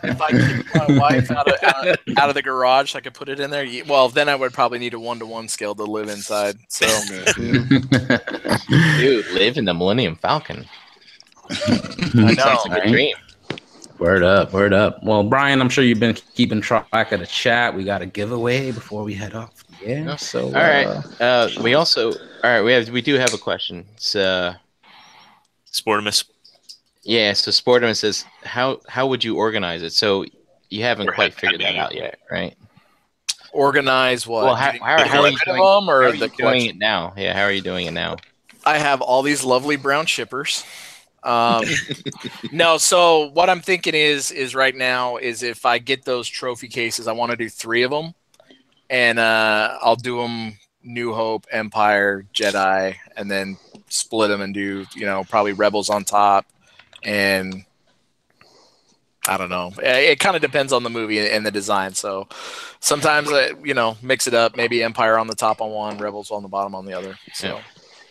If I keep my wife out of the garage, I could put it in there. Well, then I would probably need a 1-to-1 scale to live inside. So, dude, live in the Millennium Falcon. I know. It's a dream. Word up. Well, Brian, I'm sure you've been keeping track of the chat. We got a giveaway before we head off. Yeah. So all right. We do have a question. It's Sportimus. Yeah. So Sportimus says, how would you organize it? So you haven't quite figured that out yet, right? Organize what? Well, how are you doing, them or how are the you doing it now? Yeah, how are you doing it now? I have all these lovely brown shippers. No, so what I'm thinking is right now is if I get those trophy cases, I want to do 3 of them, and I'll do them New Hope, Empire, Jedi, and then split them and do probably Rebels on top, and I don't know. It kind of depends on the movie and the design. So sometimes I mix it up. Maybe Empire on the top on one, Rebels on the bottom on the other. So. Yeah.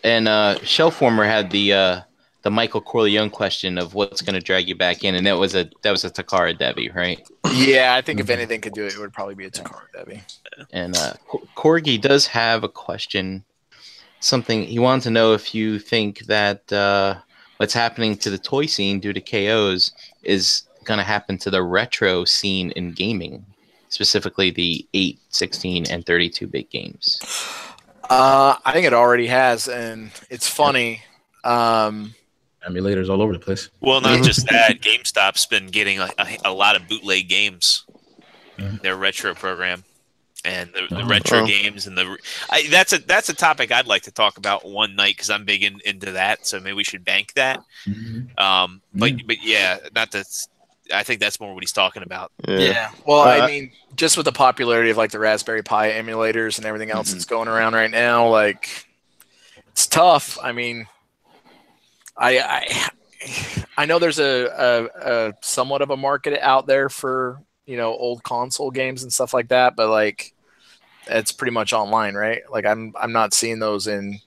And Shellformer had the Michael Corleone question of what's going to drag you back in, and that was a Takara Devi, right? Yeah, I think if anything could do it, it would probably be a Takara Devi. And Corgi does have a question. Something he wanted to know if you think that what's happening to the toy scene due to KOs is going to happen to the retro scene in gaming, specifically the 8, 16, and 32-bit games. I think it already has, and it's funny. Emulators all over the place. Well, not just that. GameStop's been getting a lot of bootleg games. Their retro program, and the retro games, and that's a topic I'd like to talk about one night because I'm big into that. So maybe we should bank that. But yeah, not that. I think that's more what he's talking about. Yeah. Well, I mean, just with the popularity of like the Raspberry Pi emulators and everything else that's going around right now, like it's tough. I mean, I know there's a somewhat of a market out there for old console games and stuff like that, but like it's pretty much online, right? Like I'm not seeing those in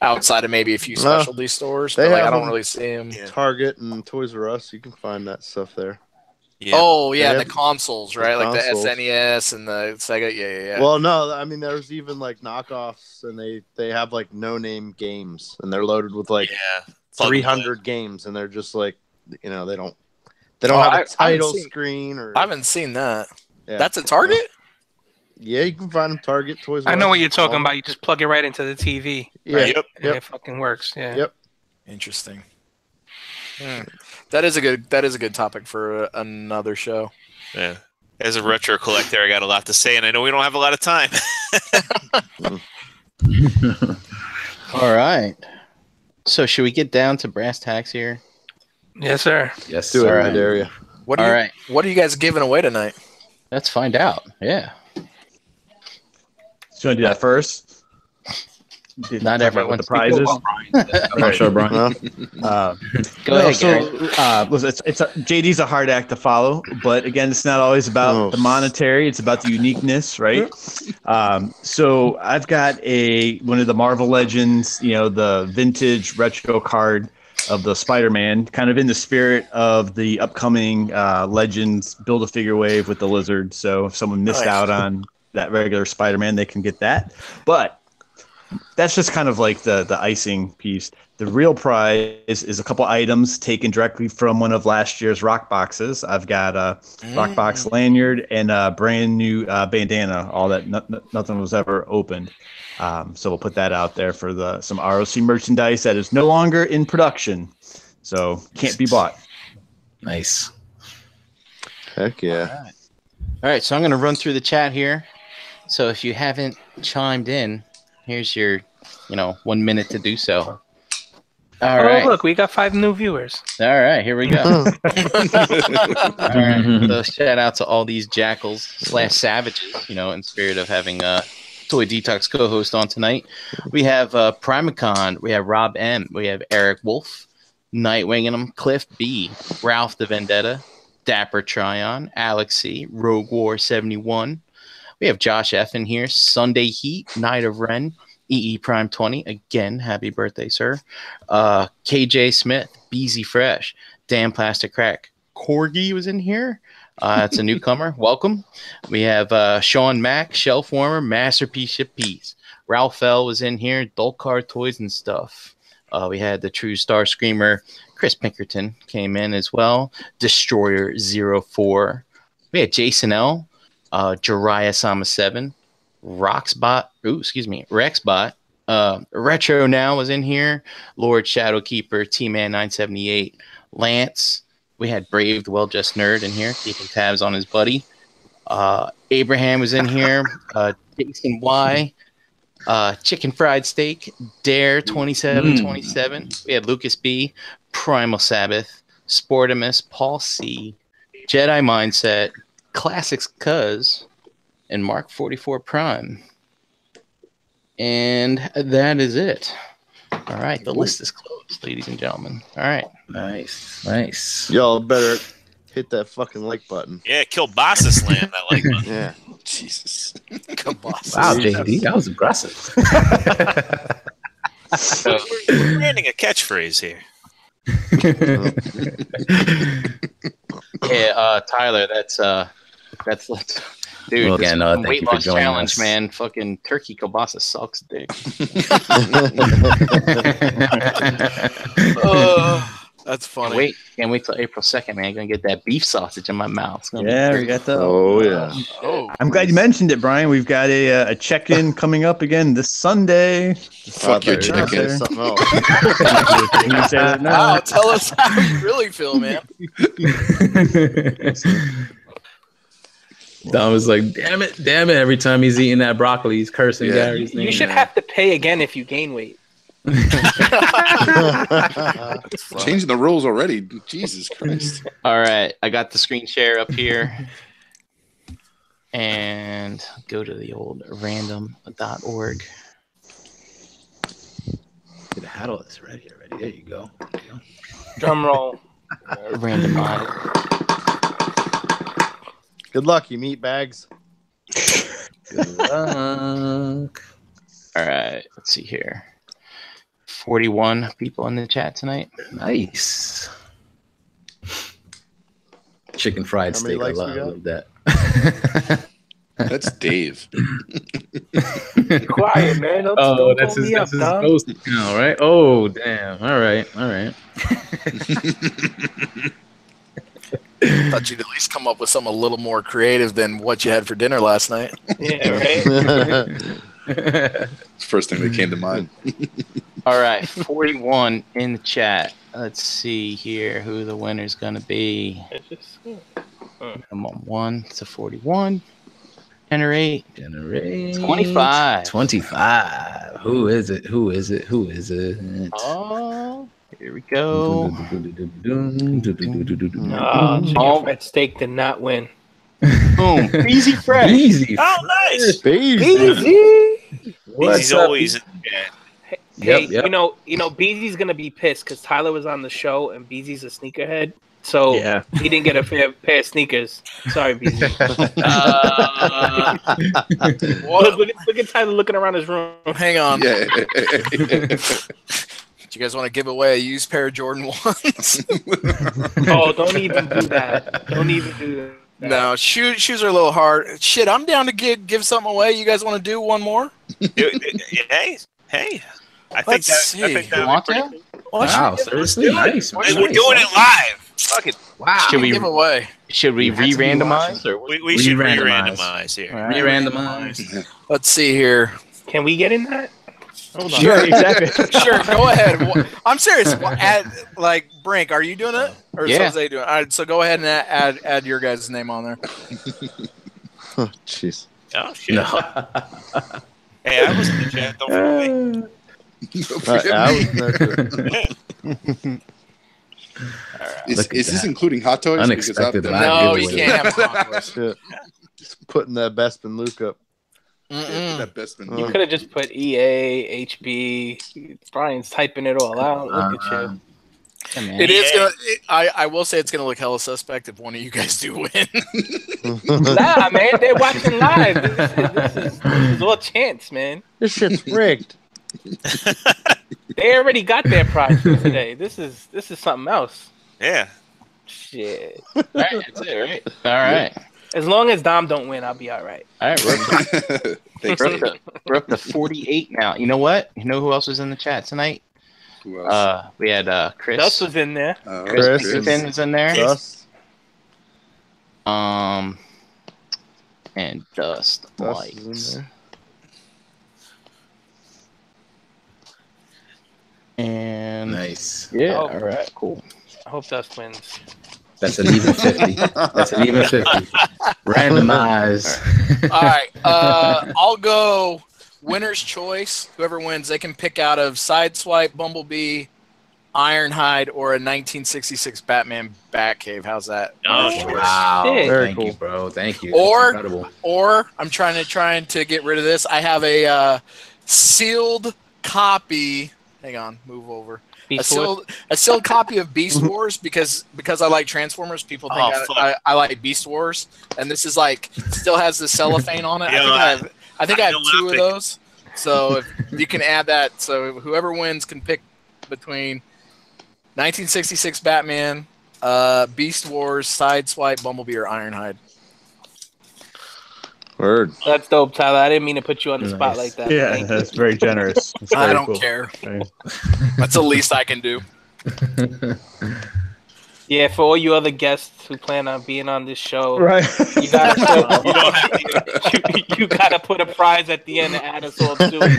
outside of maybe a few specialty stores, but like I don't really see them. Target and Toys R Us, you can find that stuff there. Yeah. Oh yeah, the consoles, right? Like the SNES and the Sega. Yeah. Well, no, I mean there's even like knockoffs, and they have like no-name games, and they're loaded with like 300 games, and they're just like they don't have a title screen or. I haven't seen that. Yeah. That's at Target. Yeah, you can find them Target, Toys R Us. I know what you're talking about. You just plug it right into the TV. Yeah, right? It fucking works. Yeah. Yep. Interesting. That is a good topic for another show. Yeah. As a retro collector, I got a lot to say, and I know we don't have a lot of time. All right. So should we get down to brass tacks here? Yes, sir. Yes. Do it, Right. Daria. What are you guys giving away tonight? Let's find out. Yeah. So you want to do that first? Not everyone. The prizes. I'm not sure, Brian. Go ahead, Gary. Listen, JD's a hard act to follow, but again, it's not always about the monetary. It's about the uniqueness, right? So I've got one of the Marvel Legends, the vintage retro card of the Spider-Man, kind of in the spirit of the upcoming Legends Build-A-Figure wave with the Lizard. So if someone missed out on that regular Spider-Man, they can get that. But that's just kind of like the icing piece. The real prize is a couple items taken directly from one of last year's rock boxes. I've got a rock box lanyard and a brand new bandana, all that nothing was ever opened. So we'll put that out there for some ROC merchandise that is no longer in production, so can't be bought. Nice. Heck yeah. All right, so I'm going to run through the chat here. So if you haven't chimed in, here's your 1 minute to do so. All right. Look, we got 5 new viewers. All right, here we go. All right. So shout out to all these jackals / savages, in spirit of having Toy Detox co-host on tonight. We have Primacon, we have Rob M, we have Eric Wolf, Nightwing, Cliff B, Ralph the Vendetta, Dapper Tryon, Alex C, Rogue War 71. We have Josh F in here, Sunday Heat, Night of Ren, EE Prime 20. Again, happy birthday, sir. KJ Smith, BZ Fresh, Dan Plastic Crack. Corgi was in here. It's a newcomer. Welcome. We have Sean Mack, Shellformer, Masterpiece Ship Piece. Ralph L was in here, Adult Car Toys and Stuff. We had the True Star Screamer, Chris Pinkerton came in as well. Destroyer 04. We had Jason L, Jiraiya Sama 7, Rexbot, Retro Now was in here, Lord Shadowkeeper, T-Man 978, Lance, We had Brave, the Well-Just Nerd in here, keeping tabs on his buddy. Abraham was in here. Jason Y. Chicken Fried Steak. Dare 2727. We had Lucas B. Primal Sabbath. Sportimus. Paul C. Jedi Mindset. Classics Cuz. And Mark 44 Prime. And that is it. All right, the list is closed, ladies and gentlemen. All right. Nice. Y'all better hit that fucking like button. Yeah, Kielbasa slam that like button. Yeah. Jesus. Kielbasa. Wow, JD, that was aggressive. We're branding a catchphrase here. Yeah, Tyler, that's dude. Well, again, this thank weight you for loss joining challenge, us. man. Fucking turkey kielbasa sucks dick. That's funny. Can't wait till April 2nd, man. I'm gonna get that beef sausage in my mouth. It's gonna be Yeah, great. we got that. Oh yeah. Oh, I'm glad you mentioned it, Brian. We've got a check-in coming up again this Sunday. Fuck your chicken. Something else. You say that now. wow! Tell us how you really feel, man. Dom was like, damn it. Every time he's eating that broccoli, he's cursing Gary's name. You should have to pay again if you gain weight. Changing the rules already. Jesus Christ. All right, I got the screen share up here. And go to the old random.org. The handle is ready already. There you go. Drum roll. Randomize. Good luck, you meat bags. Good luck. All right, let's see here. 41 people in the chat tonight. Nice. Chicken fried How many steak. I likes we love got? that. That's Dave. Quiet, man. Don't that's pull his me up, dog. ghost account, right? Oh, damn. All right. Thought you'd at least come up with something a little more creative than what you had for dinner last night. Yeah, right. First thing that came to mind. All right, 41 in the chat. Let's see here who the winner's going to be. Come on, 1 to 41. Generate 25. 25. Who is it? Oh, here we go. Chicken fried steak did not win. Boom. Easy fresh. Easy. Oh, nice. Easy. He's always in the chat. Hey, Yep. you know, Beezy's gonna be pissed because Tyler was on the show and Beezy's a sneakerhead, so Yeah. he didn't get a fair pair of sneakers. Sorry, Beezy. Look at Tyler looking around his room. Hang on. Yeah. Do you guys want to give away a used pair of Jordan 1s? Oh, don't even do that. Don't even do that. No, shoes are a little hard. Shit, I'm down to give something away. You guys want to do one more? Hey. I think Let's that. I see. think You that want would be to? pretty cool. Wow, seriously? Nice. We're doing it live. Fuck it. Wow. Should we Give away. re-randomize? Or what? We should Re-randomize. re-randomize here. All right. Re-randomize. Let's see here. Can we get in that? Hold on. Sure, exactly. Sure, go ahead. I'm serious. Brink, are you doing it? Or is Yeah. Jose doing it? All right, so go ahead and add your guys' name on there. Oh, jeez. Oh shit. No. Hey, I was in the chat. Don't forget me. I was there too. Is Look at this that. including hot toys? Unexpected Because live No, giveaway. you can't have conquest. Shit. Just putting that Bespin Luke up. that best been. You could have just put EA, HB. Brian's typing it all out. Look at you. Come on. It is gonna. I will say it's gonna look hella suspect if one of you guys do win. Nah, man, they're watching live. This is all chance, man. This shit's rigged. They already got their prize for today. This is something else. Yeah. Shit. All right, that's it, right? All right. As long as Dom don't win, I'll be all right. All right, Thanks. we're up to 48 now. You know what? You know who else was in the chat tonight? Who else? We had Chris. Dust was in there. Chris. Pinkerton was in there. Dust. And Dust Dust is Lights. in there. And Nice. yeah, Oh. all right, cool. I hope Dust wins. That's an even 50. That's an even 50. Randomize. All right. I'll go winner's choice. Whoever wins, they can pick out of Sideswipe, Bumblebee, Ironhide, or a 1966 Batman Batcave. How's that? Oh, Wow. Very Thank you, bro. Thank you. Or- That's incredible. Or I'm trying to get rid of this. I have a sealed copy. Hang on, move over. A sealed copy of Beast Wars because I like Transformers. People think I like Beast Wars, and this is like still has the cellophane on it. I think I have two of those. So if you can add that, so whoever wins can pick between 1966 Batman, Beast Wars, Sideswipe, Bumblebee, or Ironhide. Word. That's dope, Tyler. I didn't mean to put you on the spot like that. Yeah, Thank you. that's very generous. That's I very don't cool. care. Right. That's the least I can do. Yeah, for all you other guests who plan on being on this show, Right. you gotta put a prize at the end to add us all to it.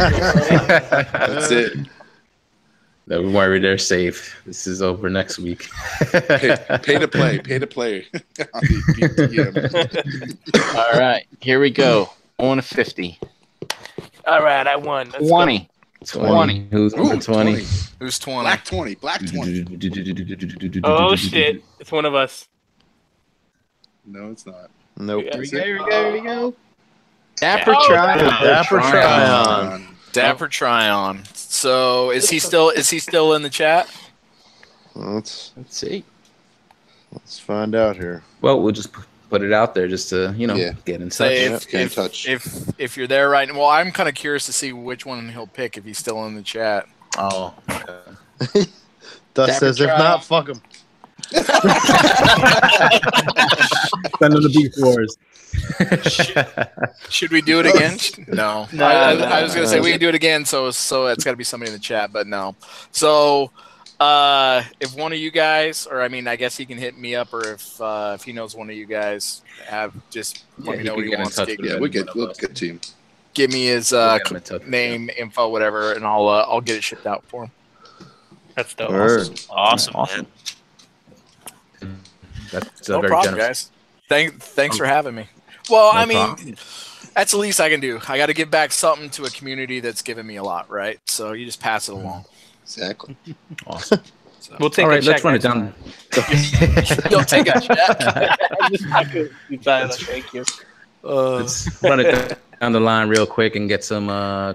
That's it. Don't worry, they're safe. This is over next week. Pay to play. Pay to play. All right, here we go. On a 50. All right, I won. Let's 20. 20. Who's number 20? Who's 20? Black 20. Black 20. go. Oh shit! It's one of us. No, it's not. Nope. Here we go. Dapper Oh, Tryon. Dapper Tryon. Dapper Tryon. So is he still in the chat? Let's Let's see. find out here. Well, we'll just put it out there just to, Yeah. get in touch. Say Get in touch. if you're there right now. Well, I'm kind of curious to see which one he'll pick if he's still in the chat. Oh. Dust Dapper says, if Tryon. not, fuck him. Send them the Beast Wars. Should we do it again? No. No, I was gonna say no. we can do it again. So it's got to be somebody in the chat, but no. So if one of you guys, or I mean, I guess he can hit me up, or if he knows one of you guys, just let me know what he wants to with get. Yeah, him. we'll get to him. Give me his We'll get him in touch with name, info, whatever, and I'll get it shipped out for him. That's dope. Word. Awesome, Awesome. man. That's No very problem, generous. guys. Thanks for having me. Well, No I mean, problem. that's the least I can do. I got to give back something to a community that's given me a lot, right? So you just pass it along. Exactly. Awesome. So. We'll take All a right, check let's run it next down. You'll take a check. Tyler, thank you. Let's run it down the line real quick and get some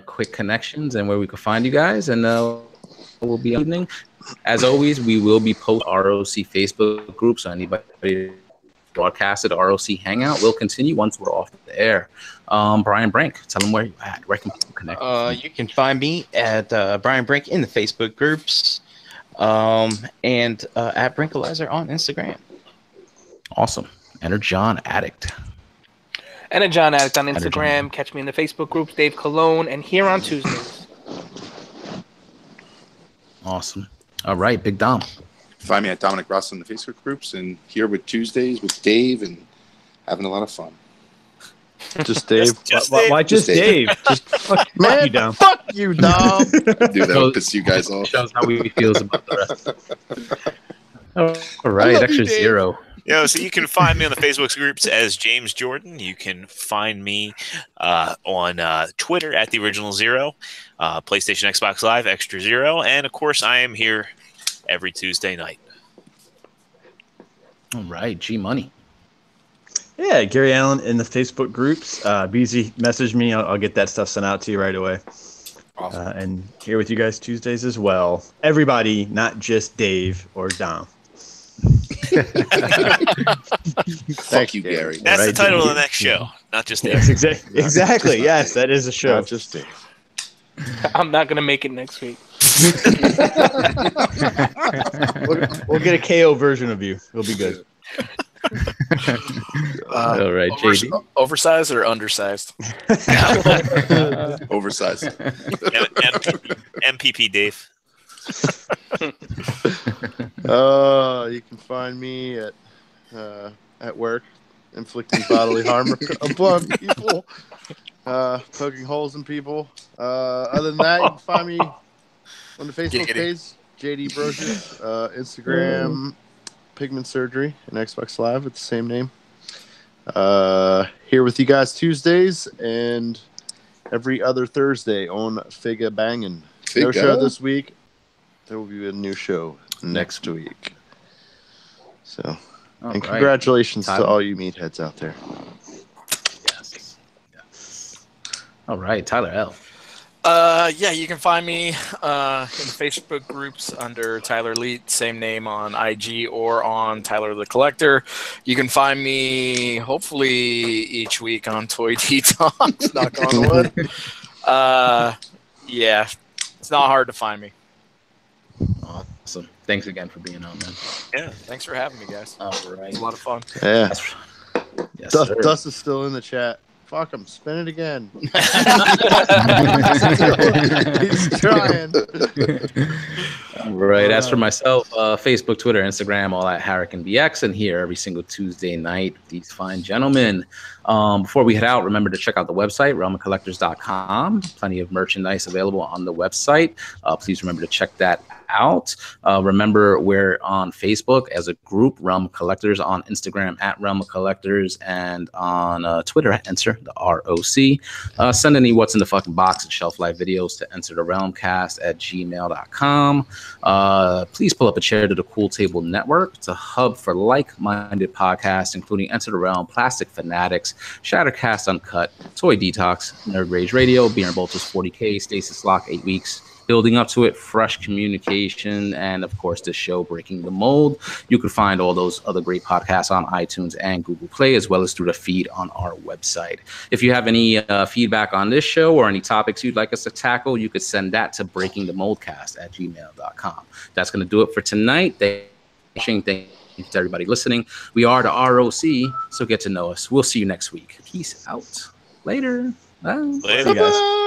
quick connections and where we can find you guys. And we'll be evening. As always, we will be post ROC Facebook group, so anybody broadcasted ROC Hangout will continue once we're off the air. Brian Brink, tell them where you're at. Where can people connect? You can find me at Brian Brink in the Facebook groups, and at Brinkalizer on Instagram. Awesome. Enter John Addict. And a John Addict on Enter Instagram. John. Catch me in the Facebook groups, Dave Cologne, and here on Tuesdays. Awesome. All right, Big Dom. Find me at Dominic Ross in the Facebook groups and here with Tuesdays with Dave and having a lot of fun. Just Dave. Why just Dave? Just fuck Man, you down. fuck you, Dom. Do that piss you guys off. Shows how he feels about the rest. All right, extra zero. So you can find me on the Facebook groups as James Jordan. You can find me on Twitter at The Original Zero, PlayStation, Xbox Live, Extra Zero, and of course I am here every Tuesday night. All right, G Money. Yeah, Gary Allen in the Facebook groups. BZ, message me. I'll get that stuff sent out to you right away. Awesome. And here with you guys Tuesdays as well. Everybody, not just Dave or Dom. Fuck you, Gary. That's Right, the title of Dave. the next show, not just Yes, Dave. exactly. Yes, that is a show. Not just Dave. I'm not going to make it next week. We'll get a KO version of you. It'll be good. All right, JD. Oversized or undersized? Oversized. MPP Dave. You can find me at work, inflicting bodily harm upon people, poking holes in people. Other than that, you can find me on the Facebook page, JD Brocious, Instagram, Pigment Surgery and Xbox Live with the same name. Here with you guys Tuesdays and every other Thursday on Figga Bangin'. No show this week. There will be a new show next week. So, and congratulations to all you meatheads out there. Yes. All right, Tyler L. Yeah, you can find me in the Facebook groups under Tyler Leet, same name on IG or on Tyler the Collector. You can find me hopefully each week on Toy Detox, knock on wood. Yeah, it's not hard to find me. Awesome. Thanks again for being on, man. Yeah, thanks for having me, guys. All right. It's a lot of fun. Yeah. Yes, Dust is still in the chat. Fuck him. Spin it again. He's trying. All right. As for myself, Facebook, Twitter, Instagram, all at HarricanBX, and here every single Tuesday night with these fine gentlemen. Before we head out, remember to check out the website, realmofcollectors.com. Plenty of merchandise available on the website. Please remember to check that out. Remember, we're on Facebook as a group, Realm of Collectors, on Instagram at Realm of Collectors, and on Twitter at Enter the ROC. Send any what's in the fucking box and shelf life videos to enter the realmcast at gmail.com. Please pull up a chair to the Cool Table Network. It's a hub for like-minded podcasts, including Enter the Realm, Plastic Fanatics, Shattercast Uncut, Toy Detox, Nerd Rage Radio, Beer and Bolters 40K, Stasis Lock 8 Weeks, building up to it, Fresh Communication, and of course this show, Breaking the Mold. You can find all those other great podcasts on iTunes and Google Play, as well as through the feed on our website. If you have any feedback on this show or any topics you'd like us to tackle, you could send that to breakingthemoldcast@gmail.com. That's going to do it for tonight. Thank you to everybody listening. We are the ROC, so get to know us. We'll see you next week. Peace out. Later. Bye. Later. See you guys.